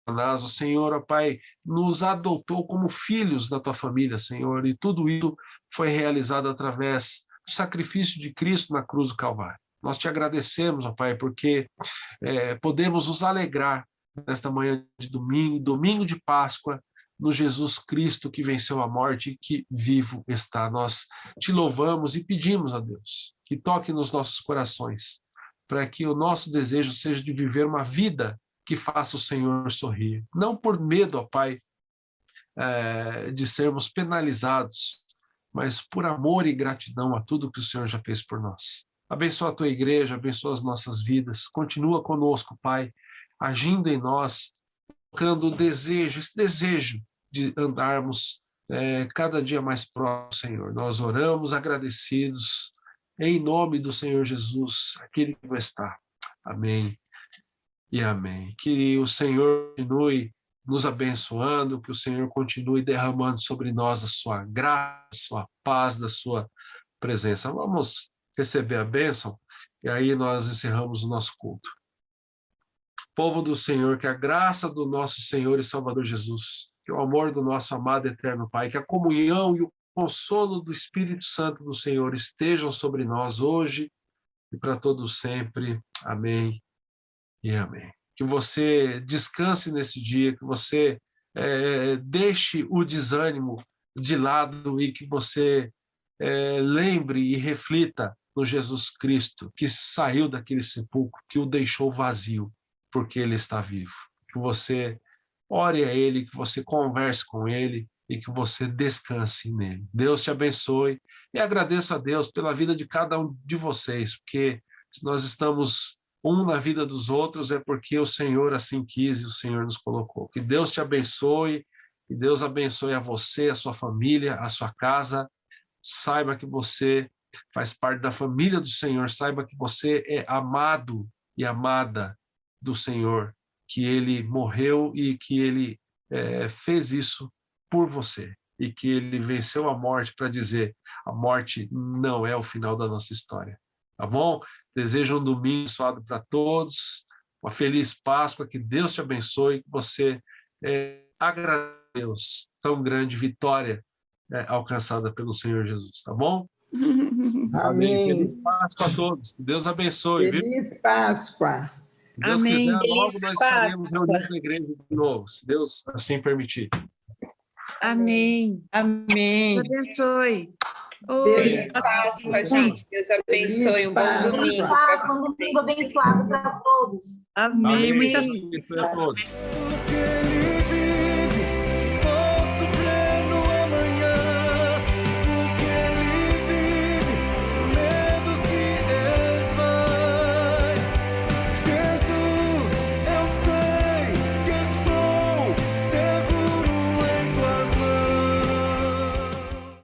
o Senhor, ó Pai, nos adotou como filhos da Tua família, Senhor, e tudo isso foi realizado através do sacrifício de Cristo na cruz do Calvário. Nós te agradecemos, ó Pai, porque podemos nos alegrar nesta manhã de domingo, domingo de Páscoa, no Jesus Cristo que venceu a morte e que vivo está. Nós te louvamos e pedimos a Deus que toque nos nossos corações, para que o nosso desejo seja de viver uma vida que faça o Senhor sorrir. Não por medo, ó Pai, de sermos penalizados, mas por amor e gratidão a tudo que o Senhor já fez por nós. Abençoa a Tua igreja, abençoa as nossas vidas. Continua conosco, Pai, agindo em nós, colocando o desejo, esse desejo de andarmos cada dia mais próximo, Senhor. Nós oramos agradecidos, em nome do Senhor Jesus, aquele que vai estar. Amém e amém. Que o Senhor continue nos abençoando, que o Senhor continue derramando sobre nós a sua graça, a sua paz, da sua presença. Vamos receber a bênção e aí nós encerramos o nosso culto. Povo do Senhor, que a graça do nosso Senhor e Salvador Jesus, que o amor do nosso amado eterno Pai, que a comunhão e o consolo do Espírito Santo do Senhor estejam sobre nós hoje e para todos sempre. Amém e amém. Que você descanse nesse dia, que você deixe o desânimo de lado e que você lembre e reflita no Jesus Cristo, que saiu daquele sepulcro, que o deixou vazio, porque Ele está vivo. Que você ore a Ele, que você converse com Ele e que você descanse nele. Deus te abençoe e agradeço a Deus pela vida de cada um de vocês, porque se nós estamos um na vida dos outros é porque o Senhor assim quis e o Senhor nos colocou. Que Deus te abençoe, que Deus abençoe a você, a sua família, a sua casa. Saiba que você faz parte da família do Senhor, saiba que você é amado e amada do Senhor, que Ele morreu e que Ele fez isso por você e que Ele venceu a morte para dizer: a morte não é o final da nossa história. Tá bom? Desejo um domingo abençoado para todos, uma feliz Páscoa, que Deus te abençoe, que você agradeça a Deus tão grande vitória alcançada pelo Senhor Jesus, tá bom? Amém. Feliz Páscoa a todos, que Deus abençoe. Feliz Páscoa. Se Deus Amém. quiser, logo Feliz nós estaremos Páscoa. reunidos na igreja de novo, se Deus assim permitir. Amém. Amém. Deus abençoe. Feliz Oi. Páscoa, gente. Deus abençoe. Um bom Páscoa. domingo. Páscoa, um domingo abençoado para todos. Amém. Amém. Muitas Deus abençoe a todos. Porque